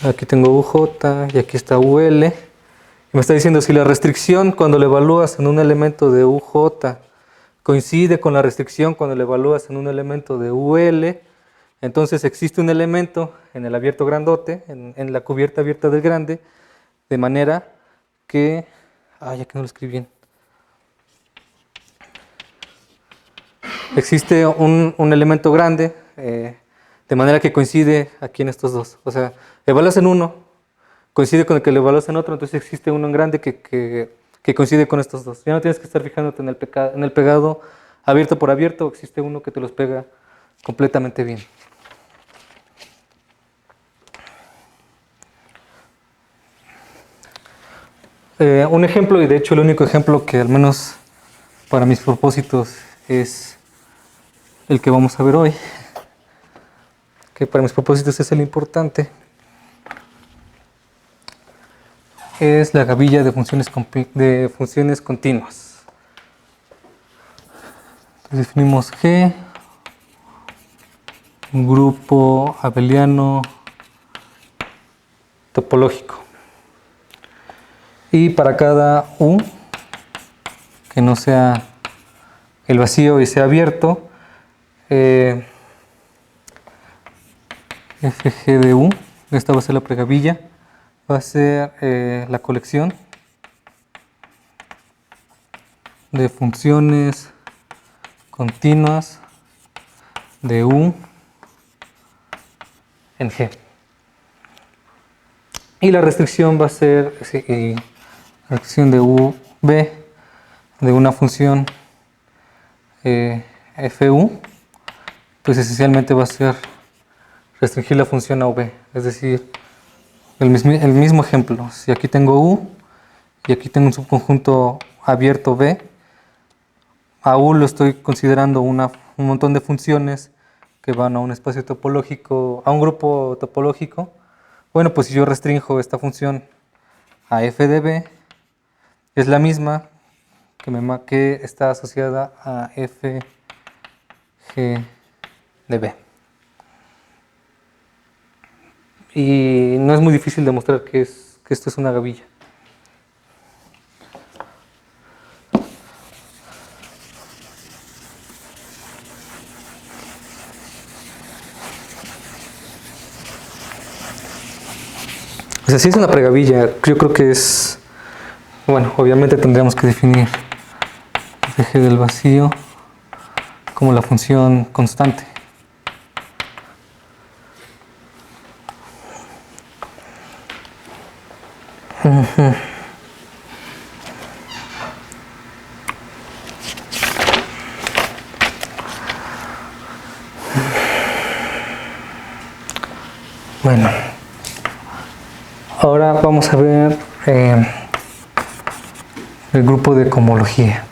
aquí tengo UJ y aquí está UL, y me está diciendo si la restricción cuando lo evalúas en un elemento de UJ coincide con la restricción cuando lo evalúas en un elemento de UL, entonces existe un elemento en el abierto grandote, en la cubierta abierta del grande, de manera que... ya que no lo escribí bien. Existe un elemento grande, de manera que coincide aquí en estos dos. O sea, evaluas en uno, coincide con el que lo evaluas en otro, entonces existe uno en grande que coincide con estos dos. Ya no tienes que estar fijándote en el pegado abierto por abierto, existe uno que te los pega completamente bien. Un ejemplo, y de hecho el único ejemplo que al menos para mis propósitos es el que vamos a ver hoy, que para mis propósitos es el importante, es la gavilla de funciones continuas. Entonces definimos G, un grupo abeliano topológico. Y para cada U, que no sea el vacío y sea abierto, FG de U, esta va a ser la pregavilla, va a ser la colección de funciones continuas de U en G. Y la restricción va a ser la restricción de UB de una función FU, pues esencialmente va a ser restringir la función a V, es decir, el mismo ejemplo. Si aquí tengo U y aquí tengo un subconjunto abierto V, a U lo estoy considerando un montón de funciones que van a un espacio topológico, a un grupo topológico. Bueno, pues si yo restringo esta función a f de b, es la misma que está asociada a f g de b. Y no es muy difícil demostrar que esto es una gavilla. O sea, si es una pregavilla, yo creo que es... Bueno, obviamente tendríamos que definir el eje del vacío como la función constante. Bueno, ahora vamos a ver el grupo de cohomología.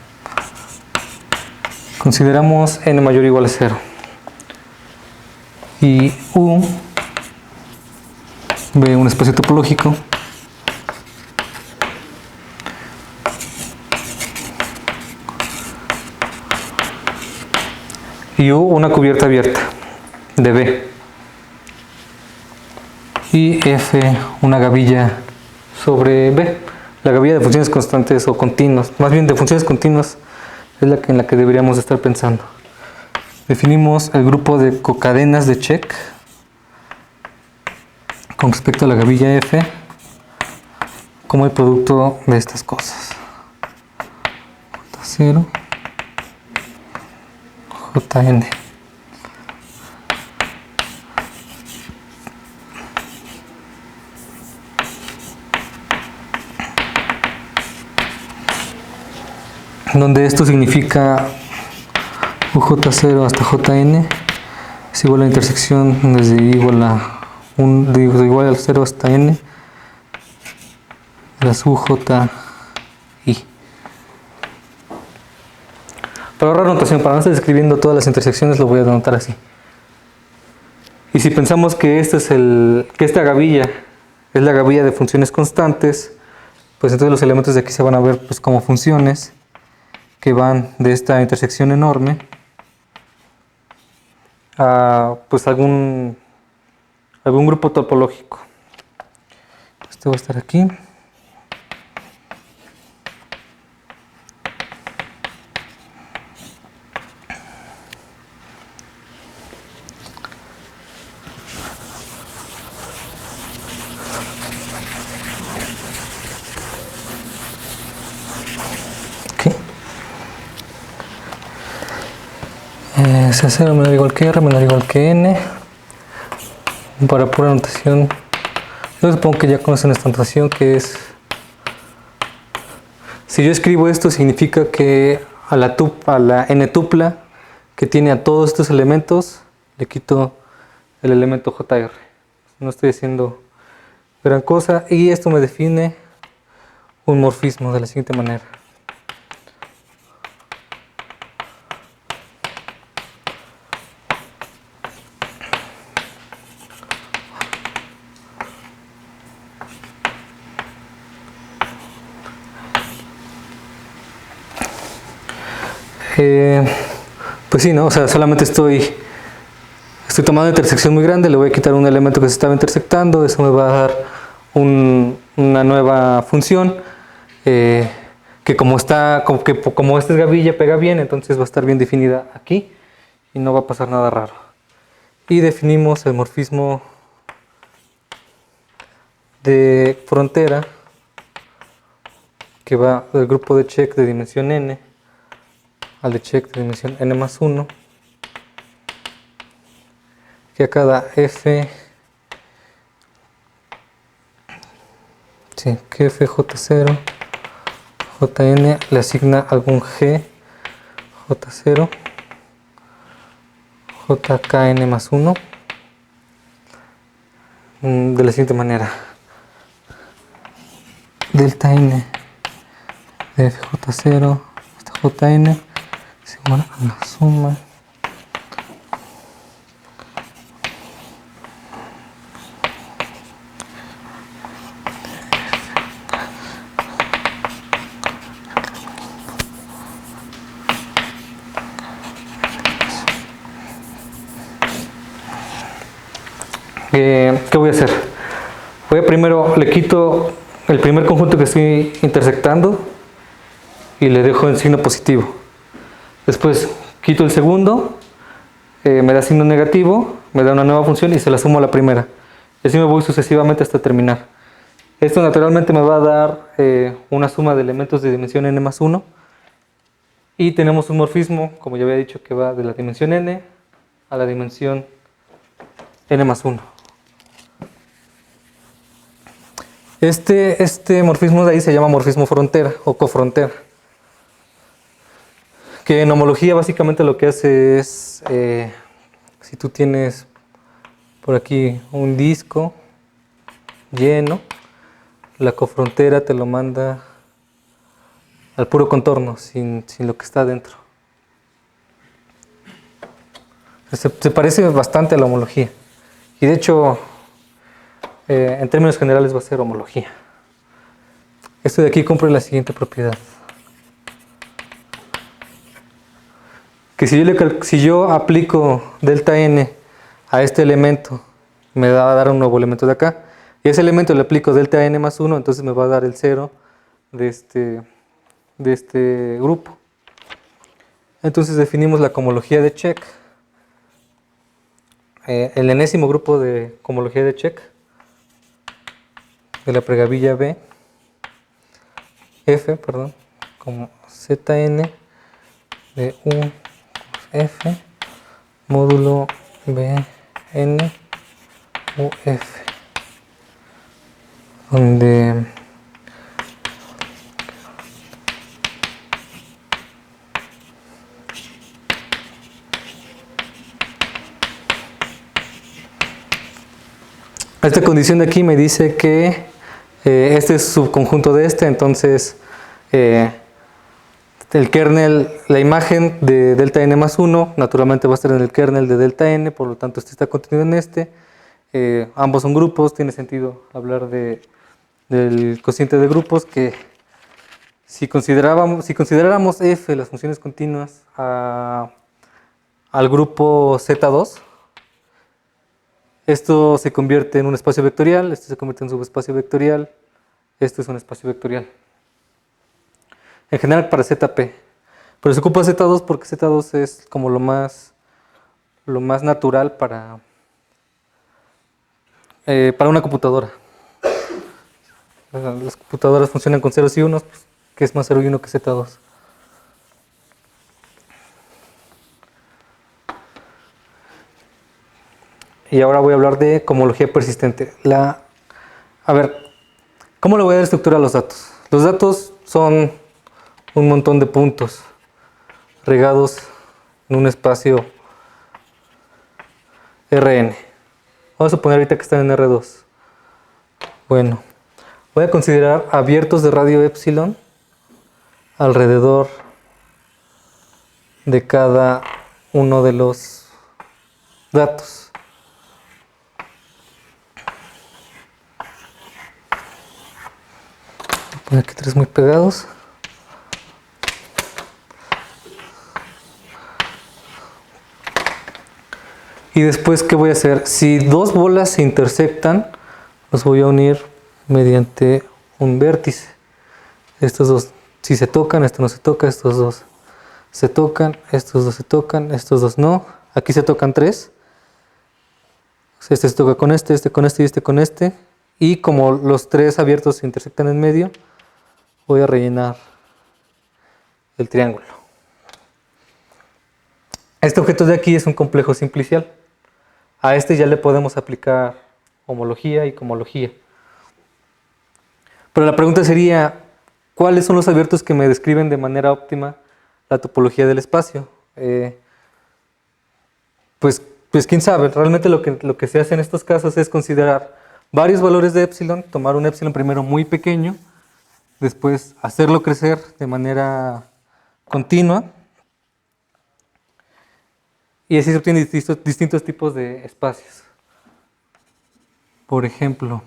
Consideramos n mayor o igual a 0 y U ve un espacio topológico y U una cubierta abierta de B y F una gavilla sobre B. La gavilla de funciones constantes o continuas, más bien de funciones continuas, es en la que deberíamos estar pensando. Definimos el grupo de cocadenas de check con respecto a la gavilla F como el producto de estas cosas. J0, JN. Donde esto significa UJ0 hasta JN es igual a la intersección desde igual a de igual al 0 hasta n de las UJI. Para ahorrar notación, para no estar escribiendo todas las intersecciones, lo voy a anotar así. Y si pensamos que esta gavilla es la gavilla de funciones constantes, pues entonces los elementos de aquí se van a ver pues como funciones que van de esta intersección enorme a pues algún grupo topológico. Esto va a estar aquí. C0 menor o igual que R menor o igual que N. Para pura notación, yo supongo que ya conocen esta notación, que es, si yo escribo esto significa que a la n tupla que tiene a todos estos elementos le quito el elemento JR. No estoy haciendo gran cosa y esto me define un morfismo de la siguiente manera. Pues sí, ¿no? O sea, solamente estoy tomando una intersección muy grande, le voy a quitar un elemento que se estaba intersectando, eso me va a dar una nueva función que como esta es gavilla pega bien, entonces va a estar bien definida aquí y no va a pasar nada raro. Y definimos el morfismo de frontera que va del grupo de check de dimensión n al de check de dimensión n más 1, que a cada f, sí, que fj0, jn le asigna algún g, j0, jkn más 1, de la siguiente manera: delta n de fj0 hasta jn es igual a la suma ¿qué voy a hacer? Primero le quito el primer conjunto que estoy intersectando y le dejo en signo positivo. Después quito el segundo, me da signo negativo, me da una nueva función y se la sumo a la primera. Y así me voy sucesivamente hasta terminar. Esto naturalmente me va a dar una suma de elementos de dimensión n más 1. Y tenemos un morfismo, como ya había dicho, que va de la dimensión n a la dimensión n más 1. Este morfismo de ahí se llama morfismo frontera o cofrontera, que en homología básicamente lo que hace es, si tú tienes por aquí un disco lleno, la cofrontera te lo manda al puro contorno, sin lo que está dentro. Se parece bastante a la homología, y de hecho en términos generales va a ser homología. Esto de aquí cumple la siguiente propiedad: que si yo aplico delta n a este elemento, me va a dar un nuevo elemento de acá, y a ese elemento le aplico delta n más 1, entonces me va a dar el 0 de este grupo. Entonces definimos la cohomología de check, el enésimo grupo de cohomología de check de la pregavilla f, como zn de u f módulo bn uf, donde esta condición de aquí me dice que este es subconjunto de este, entonces el kernel, la imagen de delta n más 1 naturalmente va a estar en el kernel de delta n, por lo tanto este está contenido en este. Ambos son grupos, tiene sentido hablar del cociente de grupos, que si consideráramos f, las funciones continuas, al grupo Z2, esto se convierte en un espacio vectorial, esto se convierte en un subespacio vectorial, esto es un espacio vectorial. En general para ZP, pero se ocupa Z2 porque Z2 es como lo más natural para una computadora. Las computadoras funcionan con ceros y unos, pues, que es más 0 y 1 que Z2. Y ahora voy a hablar de cohomología persistente. A ver, ¿cómo le voy a dar estructura a los datos? Los datos son un montón de puntos regados en un espacio Rn. Vamos a suponer ahorita que están en R2. Bueno, voy a considerar abiertos de radio epsilon alrededor de cada uno de los datos. Voy a poner aquí 3 muy pegados. Y después, ¿qué voy a hacer? Si dos bolas se intersectan, los voy a unir mediante un vértice. Estos dos, si se tocan, esto no se toca, estos dos se tocan, estos dos se tocan, estos dos no. Aquí se tocan tres. Este se toca con este con este y este con este. Y como los tres abiertos se intersectan en medio, voy a rellenar el triángulo. Este objeto de aquí es un complejo simplicial. A este ya le podemos aplicar homología y cohomología. Pero la pregunta sería, ¿cuáles son los abiertos que me describen de manera óptima la topología del espacio? Pues quién sabe, realmente lo que se hace en estos casos es considerar varios valores de epsilon, tomar un epsilon primero muy pequeño, después hacerlo crecer de manera continua, y así se obtienen distintos tipos de espacios. Por ejemplo,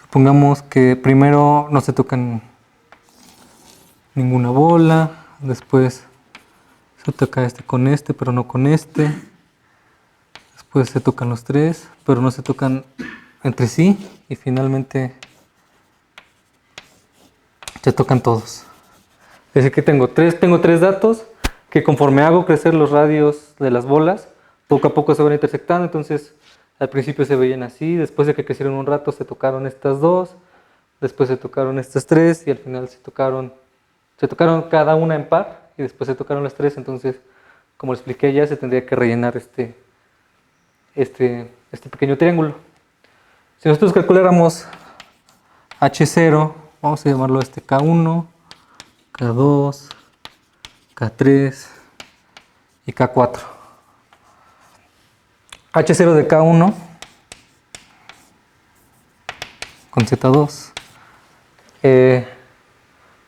supongamos que primero no se tocan ninguna bola, después se toca este con este, pero no con este, después se tocan los tres, pero no se tocan entre sí, y finalmente se tocan todos. Es decir que tengo tres datos que conforme hago crecer los radios de las bolas, poco a poco se van intersectando. Entonces al principio se veían así, después de que crecieron un rato se tocaron estas dos, después se tocaron estas tres y al final se tocaron cada una en par y después se tocaron las tres. Entonces, como lo expliqué ya, se tendría que rellenar este pequeño triángulo. Si nosotros calculáramos H0, vamos a llamarlo K1, K2, K3 y K4. H0 de K1 con Z2.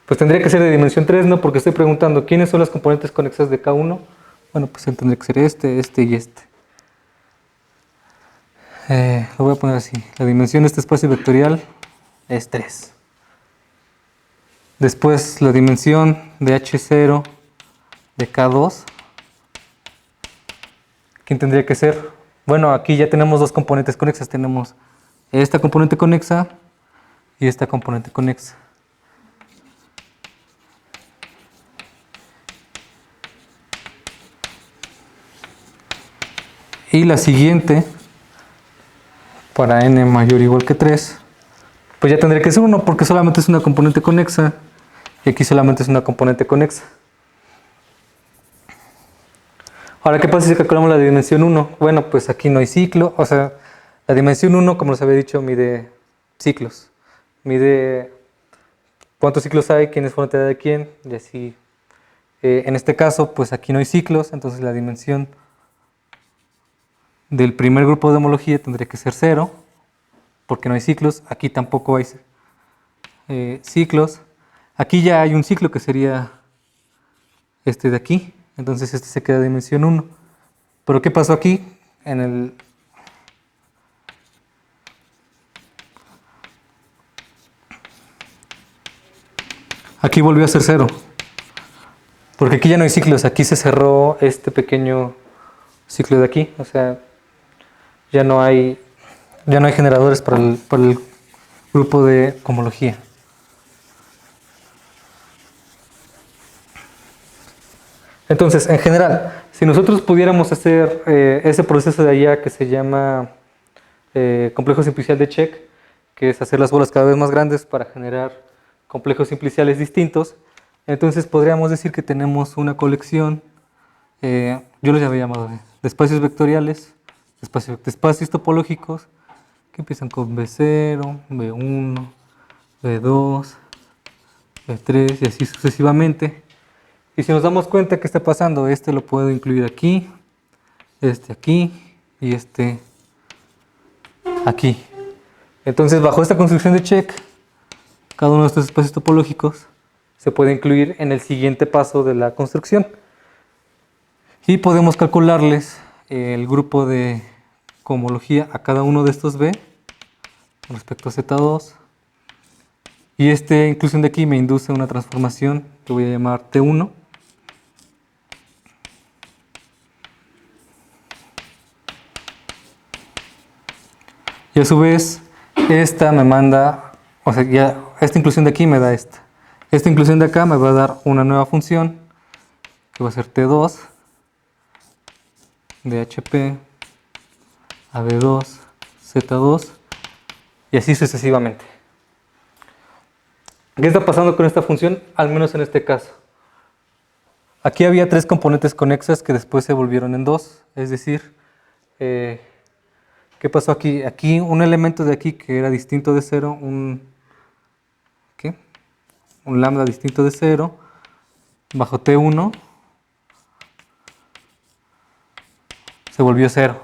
Pues tendría que ser de dimensión 3, ¿no? Porque estoy preguntando quiénes son las componentes conexas de K1. Bueno, pues tendría que ser este y este. Lo voy a poner así. La dimensión de este espacio vectorial es 3. Después la dimensión de H0 de K2. ¿Quién tendría que ser? Bueno, aquí ya tenemos dos componentes conexas. Tenemos esta componente conexa y esta componente conexa. Y la siguiente, para n mayor o igual que 3, pues ya tendría que ser 1 porque solamente es una componente conexa y aquí solamente es una componente conexa. Ahora, ¿qué pasa si calculamos la dimensión 1? Bueno, pues aquí no hay ciclo, o sea, la dimensión 1, como les había dicho, mide ciclos. Mide cuántos ciclos hay, quién es frontera de quién, y así. En este caso, pues aquí no hay ciclos, entonces la dimensión del primer grupo de homología tendría que ser 0, porque no hay ciclos. Aquí tampoco hay ciclos. Aquí ya hay un ciclo que sería este de aquí, entonces este se queda dimensión 1. Pero ¿qué pasó aquí? Aquí volvió a ser 0, porque aquí ya no hay ciclos, aquí se cerró este pequeño ciclo de aquí, o sea, ya no hay generadores para el grupo de cohomología. Entonces, en general, si nosotros pudiéramos hacer ese proceso de allá que se llama complejo simplicial de Čech, que es hacer las bolas cada vez más grandes para generar complejos simpliciales distintos, entonces podríamos decir que tenemos una colección, yo los había llamado de espacios vectoriales, de espacios topológicos, que empiezan con B0, B1, B2, B3 y así sucesivamente. Y si nos damos cuenta que está pasando, este lo puedo incluir aquí, este aquí y este aquí. Entonces, bajo esta construcción de Čech, cada uno de estos espacios topológicos se puede incluir en el siguiente paso de la construcción. Y podemos calcularles el grupo de cohomología a cada uno de estos B con respecto a Z2, Y esta inclusión de aquí me induce a una transformación que voy a llamar T1. Y a su vez, esta me manda, o sea, ya esta inclusión de aquí me da esta. Esta inclusión de acá me va a dar una nueva función que va a ser T2, DHP, AB2, Z2 y así sucesivamente. ¿Qué está pasando con esta función? Al menos en este caso. Aquí había 3 componentes conexas que después se volvieron en 2. Es decir, ¿qué pasó aquí? Aquí un elemento de aquí que era distinto de 0, ¿qué? Un lambda distinto de 0, bajo T1, se volvió 0.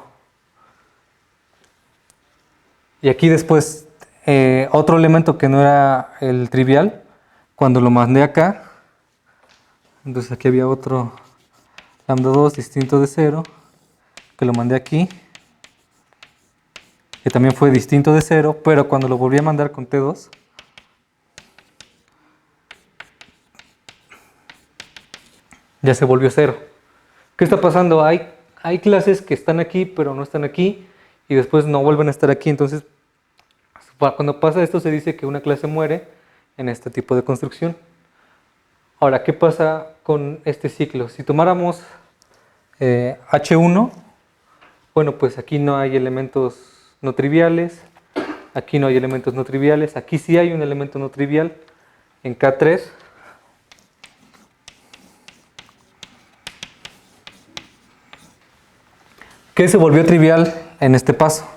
Y aquí después otro elemento que no era el trivial, cuando lo mandé acá, entonces aquí había otro lambda 2 distinto de 0, que lo mandé aquí, que también fue distinto de 0, pero cuando lo volví a mandar con T2, ya se volvió 0. ¿Qué está pasando? Hay clases que están aquí, pero no están aquí, y después no vuelven a estar aquí. Entonces, cuando pasa esto, se dice que una clase muere en este tipo de construcción. Ahora, ¿qué pasa con este ciclo? Si tomáramos H1, bueno, pues aquí no hay elementos no triviales, aquí no hay elementos no triviales, aquí sí hay un elemento no trivial, en K3. ¿Qué se volvió trivial en este paso?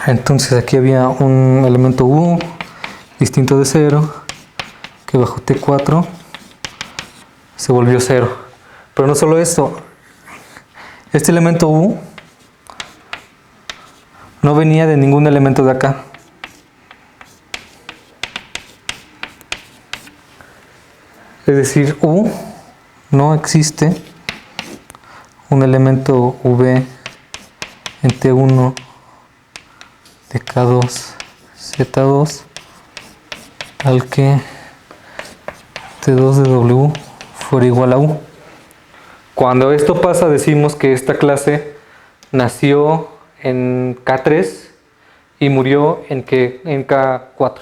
Entonces aquí había un elemento U distinto de 0 que bajo T4 se volvió 0. Pero no solo esto, este elemento U no venía de ningún elemento de acá. Es decir, U no existe un elemento V en T1 de K2 Z2 al que T2 de W fuera igual a U. Cuando esto pasa, decimos que esta clase nació en K3 y murió en K4.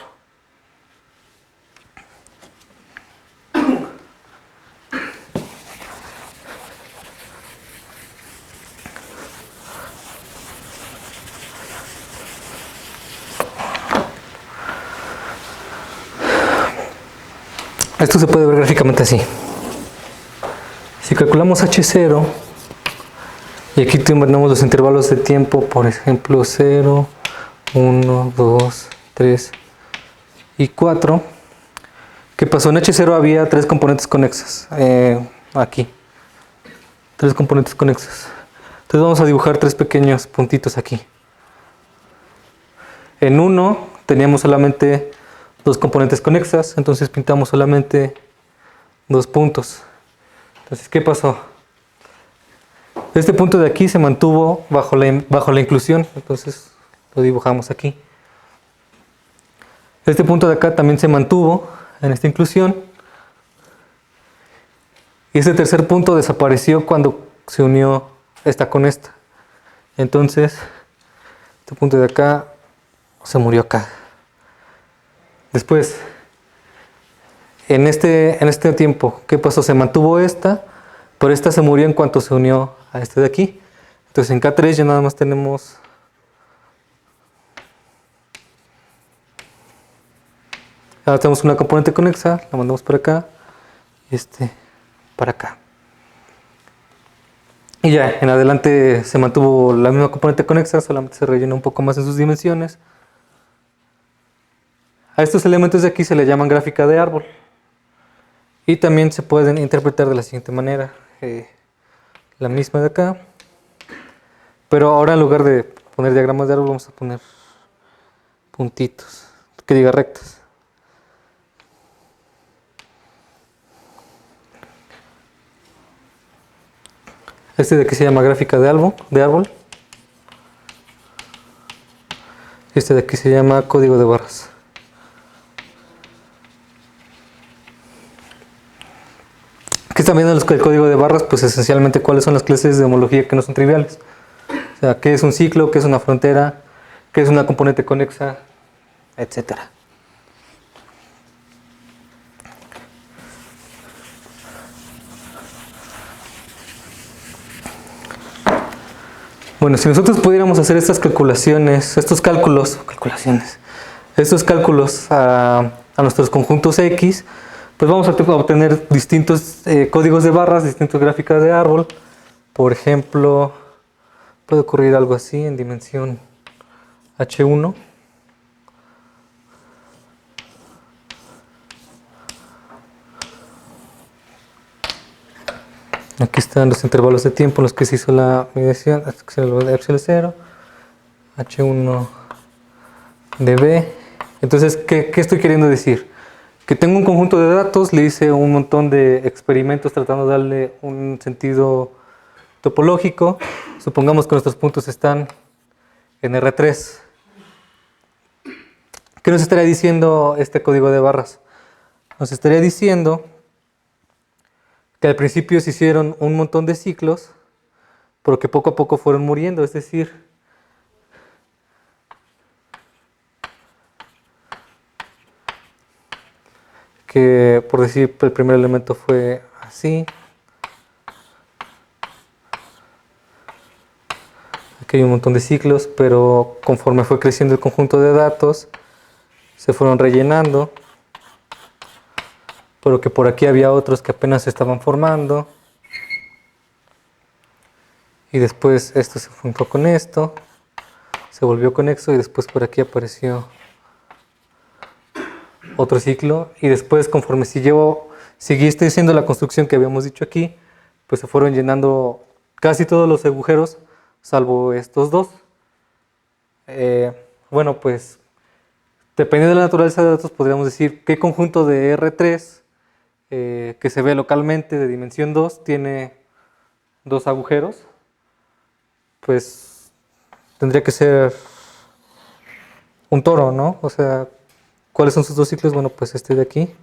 Esto se puede ver gráficamente así. Si calculamos H0 y aquí tenemos los intervalos de tiempo, por ejemplo 0, 1, 2, 3 y 4. ¿Qué pasó? En H0 había 3 componentes conexas. Aquí. 3 componentes conexas. Entonces vamos a dibujar 3 pequeños puntitos aquí. En 1 teníamos solamente 2 componentes conexas, entonces pintamos solamente 2 puntos. Entonces, ¿qué pasó? Este punto de aquí se mantuvo bajo la inclusión, entonces lo dibujamos aquí. Este punto de acá también se mantuvo en esta inclusión. Y este tercer punto desapareció cuando se unió esta con esta. Entonces, este punto de acá se murió acá. Después, en este tiempo, ¿qué pasó? Se mantuvo esta, pero esta se murió en cuanto se unió a este de aquí. Entonces en K3 ya nada más tenemos ahora tenemos una componente conexa, la mandamos para acá y para acá. Y ya, en adelante se mantuvo la misma componente conexa, solamente se rellenó un poco más en sus dimensiones. A estos elementos de aquí se le llaman gráfica de árbol. Y también se pueden interpretar de la siguiente manera. La misma de acá. Pero ahora en lugar de poner diagramas de árbol vamos a poner puntitos, que diga rectas. Este de aquí se llama gráfica de árbol. Este de aquí se llama código de barras. Aquí están viendo el código de barras, pues esencialmente cuáles son las clases de homología que no son triviales. O sea, qué es un ciclo, qué es una frontera, qué es una componente conexa, etcétera. Bueno, si nosotros pudiéramos hacer estas calculaciones, estos cálculos a nuestros conjuntos X, pues vamos a obtener distintos códigos de barras, distintas gráficas de árbol. Por ejemplo, puede ocurrir algo así en dimensión H1. Aquí están los intervalos de tiempo en los que se hizo la medición, epsilon 0, H1 de B. Entonces, ¿qué estoy queriendo decir? Que tengo un conjunto de datos, le hice un montón de experimentos tratando de darle un sentido topológico. Supongamos que nuestros puntos están en R3. ¿Qué nos estaría diciendo este código de barras? Nos estaría diciendo que al principio se hicieron un montón de ciclos, pero que poco a poco fueron muriendo, es decir, que por decir el primer elemento fue así, aquí hay un montón de ciclos, pero conforme fue creciendo el conjunto de datos, se fueron rellenando, pero que por aquí había otros que apenas se estaban formando, y después esto se juntó con esto, se volvió conexo, y después por aquí apareció otro ciclo, y después conforme seguiste haciendo la construcción que habíamos dicho aquí, pues se fueron llenando casi todos los agujeros, salvo estos dos. Bueno, pues dependiendo de la naturaleza de datos, podríamos decir qué conjunto de R3 que se ve localmente de dimensión 2 tiene dos agujeros. Pues tendría que ser un toro, ¿no? O sea, ¿cuáles son sus dos ciclos? Bueno, pues este de aquí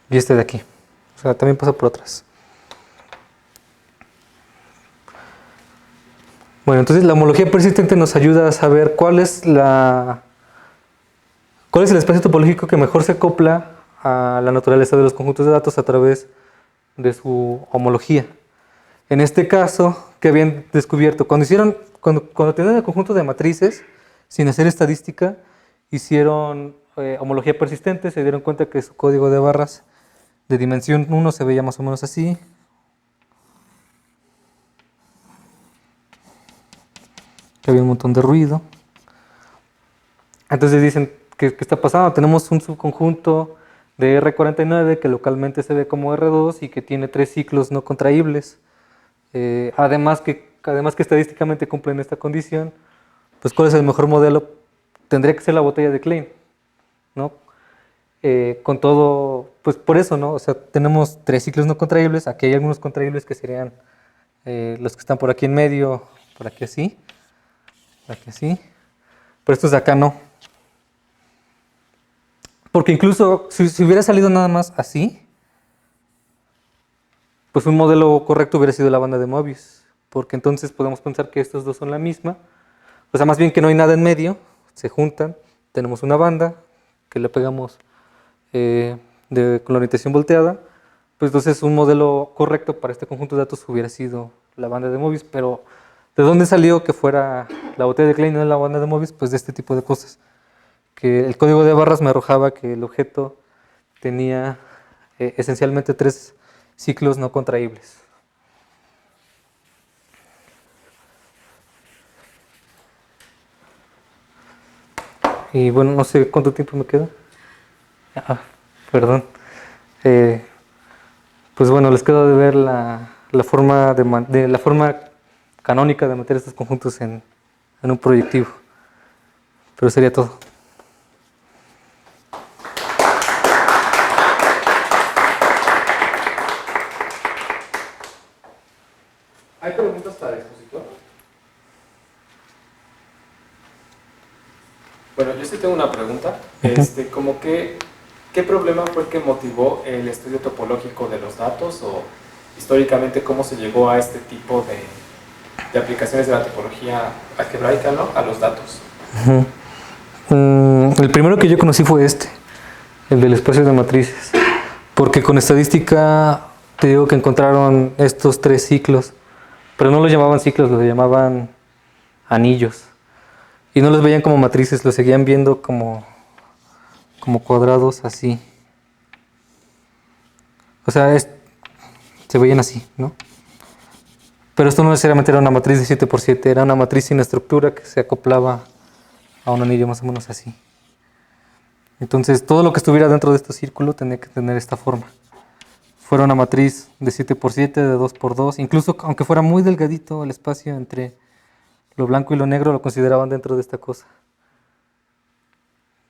y este de aquí. O sea, también pasa por otras. Bueno, entonces la homología persistente nos ayuda a saber cuál es el espacio topológico que mejor se acopla a la naturaleza de los conjuntos de datos a través de su homología. En este caso, ¿qué habían descubierto? Cuando tenían el conjunto de matrices, sin hacer estadística, hicieron homología persistente, se dieron cuenta que su código de barras de dimensión 1 se veía más o menos así. Que había un montón de ruido. Entonces dicen, ¿qué está pasando? Tenemos un subconjunto de R49 que localmente se ve como R2 y que tiene 3 ciclos no contraíbles. Además que estadísticamente cumplen esta condición, pues ¿cuál es el mejor modelo? Tendría que ser la botella de Klein, ¿no? Con todo, pues por eso, ¿no? O sea, tenemos 3 ciclos no contraíbles, aquí hay algunos contraíbles que serían los que están por aquí en medio, por aquí así, pero estos de acá no. Porque incluso si hubiera salido nada más así, pues un modelo correcto hubiera sido la banda de Mobius, porque entonces podemos pensar que estos dos son la misma, o sea, más bien que no hay nada en medio, se juntan, tenemos una banda que le pegamos con la orientación volteada, pues entonces un modelo correcto para este conjunto de datos hubiera sido la banda de Mobius, pero ¿de dónde salió que fuera la botella de Klein y no la banda de Mobius? Pues de este tipo de cosas, que el código de barras me arrojaba que el objeto tenía esencialmente 3 ciclos no contraíbles. Y bueno, no sé cuánto tiempo me queda. Perdón. Pues bueno, les quedo de ver la forma la forma canónica de meter estos conjuntos en un proyectivo. Pero sería todo. ¿Hay preguntas para el expositor? Bueno, yo sí tengo una pregunta. Como que, ¿qué problema fue el que motivó el estudio topológico de los datos o históricamente cómo se llegó a este tipo de aplicaciones de la topología algebraica, ¿no?, a los datos? El primero que yo conocí fue el del espacio de matrices, porque con estadística te digo que encontraron estos 3 ciclos, pero no los llamaban ciclos, los llamaban anillos. Y no los veían como matrices, los seguían viendo como cuadrados así. O sea, se veían así, ¿no? Pero esto no necesariamente era una matriz de 7×7, era una matriz sin estructura que se acoplaba a un anillo más o menos así. Entonces, todo lo que estuviera dentro de este círculo tenía que tener esta forma. Fuera una matriz de 7×7, de 2×2, incluso aunque fuera muy delgadito el espacio entre lo blanco y lo negro, lo consideraban dentro de esta cosa.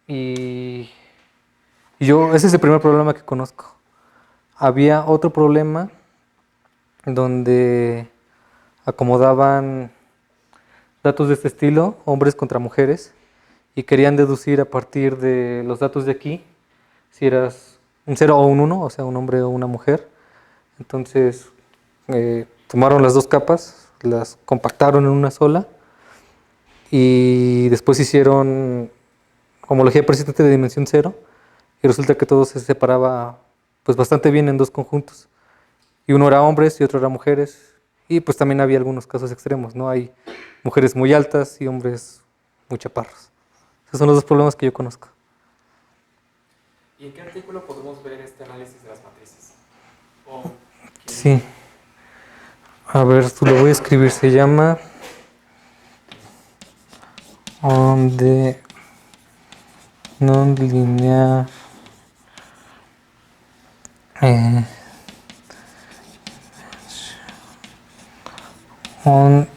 Y ese es el primer problema que conozco. Había otro problema donde acomodaban datos de este estilo, hombres contra mujeres, y querían deducir a partir de los datos de aquí, si eras un 0 o un 1, o sea, un hombre o una mujer. Entonces, tomaron las 2 capas, las compactaron en una sola, y después hicieron homología persistente de dimensión 0, y resulta que todo se separaba pues bastante bien en 2 conjuntos. Y uno era hombres y otro era mujeres, y pues también había algunos casos extremos, ¿no? Hay mujeres muy altas y hombres muy chaparros. Esos son los 2 problemas que yo conozco. ¿Y en qué artículo podemos ver este análisis de las matrices? Sí. A ver, tú lo voy a escribir. Se llama On the Nonlinear on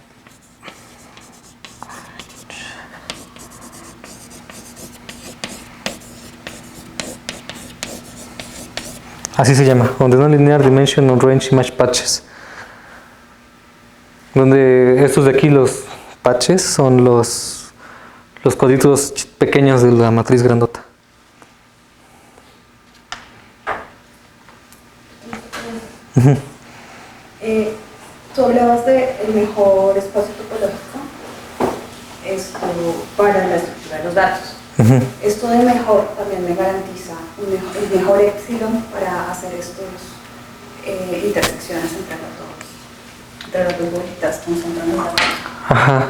así se llama, On the Nonlinear Dimension on Range Image Patches, donde estos de aquí, los patches, son los coditos pequeños de la matriz grandota. Tú hablabas del mejor espacio topológico para la estructura de los datos. Esto de mejor también me garantiza el mejor epsilon para hacer estos intersecciones entre las dos bolitas que concentran los datos. Ajá.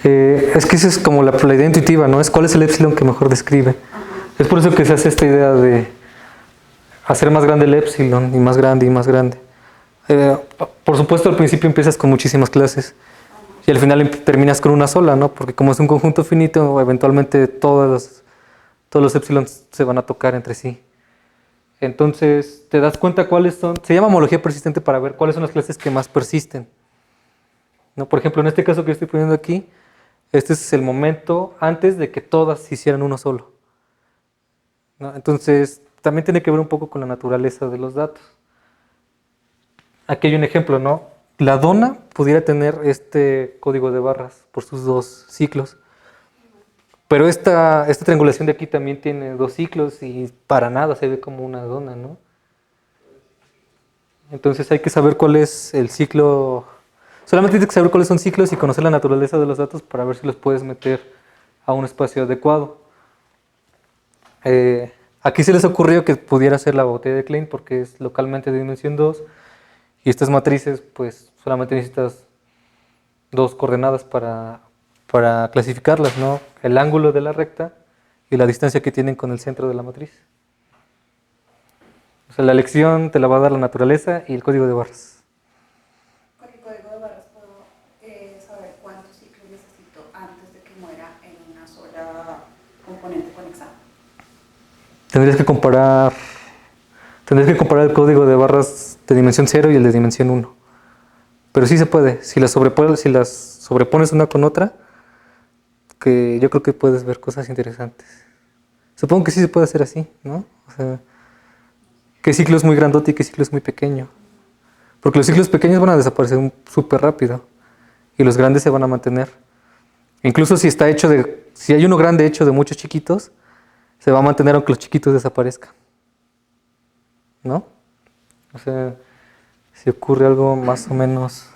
Es que esa es como la idea intuitiva, ¿no? Es cuál es el epsilon que mejor describe. Ajá. Es por eso que se hace esta idea de hacer más grande el epsilon y más grande y más grande. Por supuesto, al principio empiezas con muchísimas clases y al final terminas con una sola, ¿no? Porque como es un conjunto finito, eventualmente todos los epsilons se van a tocar entre sí. Entonces, te das cuenta cuáles son. Se llama homología persistente para ver cuáles son las clases que más persisten, ¿no? Por ejemplo, en este caso que estoy poniendo aquí, este es el momento antes de que todas se hicieran uno solo, ¿no? Entonces, también tiene que ver un poco con la naturaleza de los datos. Aquí hay un ejemplo, ¿no? La dona pudiera tener este código de barras por sus 2 ciclos. Pero esta triangulación de aquí también tiene 2 ciclos y para nada se ve como una dona, ¿no? Entonces hay que saber cuál es el ciclo. Solamente tienes que saber cuáles son ciclos y conocer la naturaleza de los datos para ver si los puedes meter a un espacio adecuado. Aquí se les ocurrió que pudiera ser la botella de Klein porque es localmente de dimensión 2. Y estas matrices, pues solamente necesitas 2 coordenadas para clasificarlas, ¿no? El ángulo de la recta y la distancia que tienen con el centro de la matriz. O sea, la lección te la va a dar la naturaleza y el código de barras. Con el código de barras puedo saber cuántos ciclos necesito antes de que muera en una sola componente conexa. Tendrías que comparar el código de barras de dimensión 0 y el de dimensión 1. Pero sí se puede. Si las sobrepones una con otra, que yo creo que puedes ver cosas interesantes. Supongo que sí se puede hacer así, ¿no? O sea, qué ciclo es muy grandote y qué ciclo es muy pequeño. Porque los ciclos pequeños van a desaparecer súper rápido y los grandes se van a mantener. Incluso si hay uno grande hecho de muchos chiquitos, se va a mantener aunque los chiquitos desaparezcan. ¿No? O sea, si ocurre algo más o menos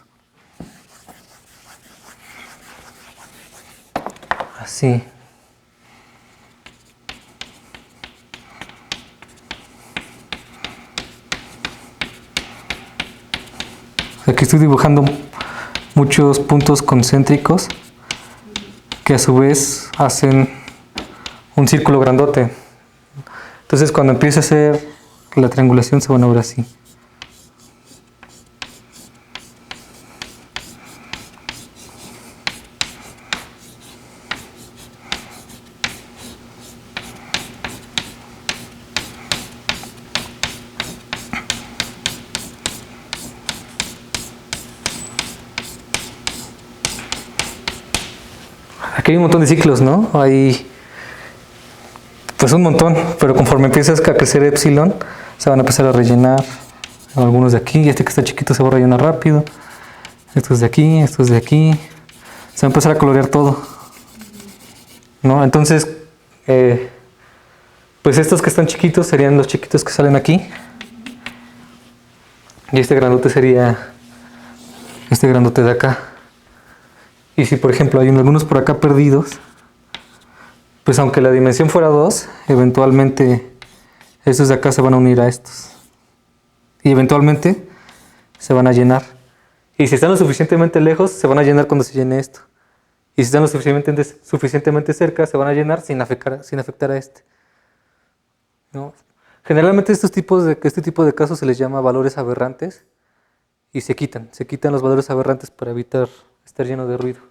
así. Aquí estoy dibujando muchos puntos concéntricos que a su vez hacen un círculo grandote. Entonces cuando empiece a hacer la triangulación se van a ver así. Aquí hay un montón de ciclos, ¿no? Hay pues un montón, pero conforme empiezas a crecer epsilon, se van a empezar a rellenar algunos de aquí, y este que está chiquito se va a rellenar rápido, estos de aquí, estos de aquí, se va a empezar a colorear todo, ¿no? Entonces, pues estos que están chiquitos serían los chiquitos que salen aquí, y este grandote sería este grandote de acá. Y si por ejemplo hay algunos por acá perdidos, pues aunque la dimensión fuera 2, eventualmente estos de acá se van a unir a estos. Y eventualmente se van a llenar. Y si están lo suficientemente lejos, se van a llenar cuando se llene esto. Y si están lo suficientemente cerca, se van a llenar sin afectar a este. ¿No? Generalmente este tipo de casos se les llama valores aberrantes y se quitan los valores aberrantes para evitar estar lleno de ruido.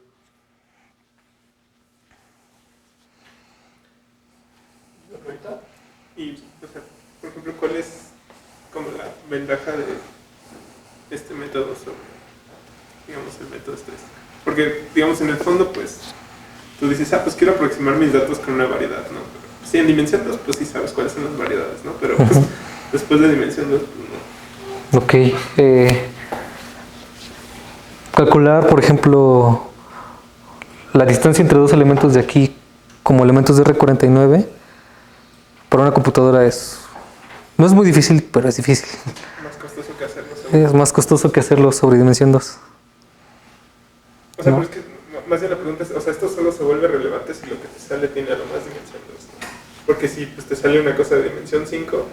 Y, o sea, por ejemplo, ¿cuál es como la ventaja de este método sobre, digamos, el método estrés? Porque, digamos, en el fondo, pues, tú dices, pues quiero aproximar mis datos con una variedad, ¿no? Pero, sí, en dimensión 2, pues sí sabes cuáles son las variedades, ¿no? Pero pues, después de dimensión 2, pues no. Ok. Calcular, por ejemplo, la distancia entre dos elementos de aquí como elementos de R49 para una computadora no es muy difícil, pero es difícil. Más costoso que hacerlo. Es más costoso que hacerlo sobre dimensión 2. O sea, ¿no? pero es que más bien la pregunta es, o sea, esto solo se vuelve relevante si lo que te sale tiene algo más dimensión 2, ¿no? Porque si pues, te sale una cosa de dimensión 5...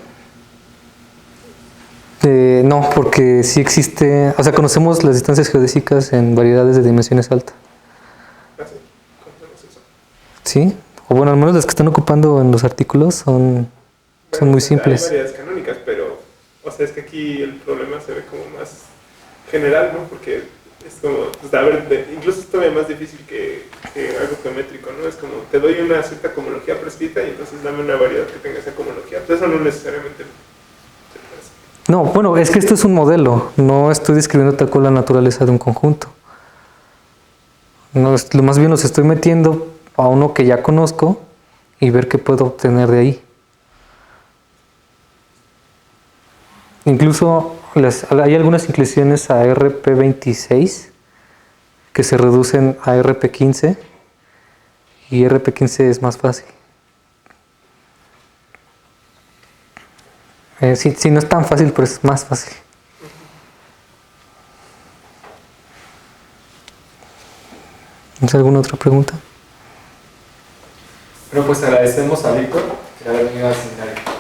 No, porque sí existe, o sea, conocemos las distancias geodésicas en variedades de dimensiones altas. Ah, sí, conocemos eso. ¿Sí? O bueno, al menos las que están ocupando en los artículos son muy simples. Hay variedades canónicas, pero, o sea, es que aquí el problema se ve como más general, ¿no? Porque es como, pues, a ver, incluso es todavía más difícil que algo geométrico, ¿no? Es como, te doy una cierta cohomología prescrita y entonces dame una variedad que tenga esa cohomología. Pues eso no necesariamente se parece. No, bueno, es que esto es un modelo, no estoy describiendo tal cual la naturaleza de un conjunto. No, más bien los estoy metiendo a uno que ya conozco y ver qué puedo obtener de ahí. Incluso hay algunas inclusiones a RP26 que se reducen a RP15 y RP15 es más fácil. Sí, no es tan fácil, pero es más fácil. ¿No hay alguna otra pregunta? Bueno, pues agradecemos a Víctor por haber venido al seminario.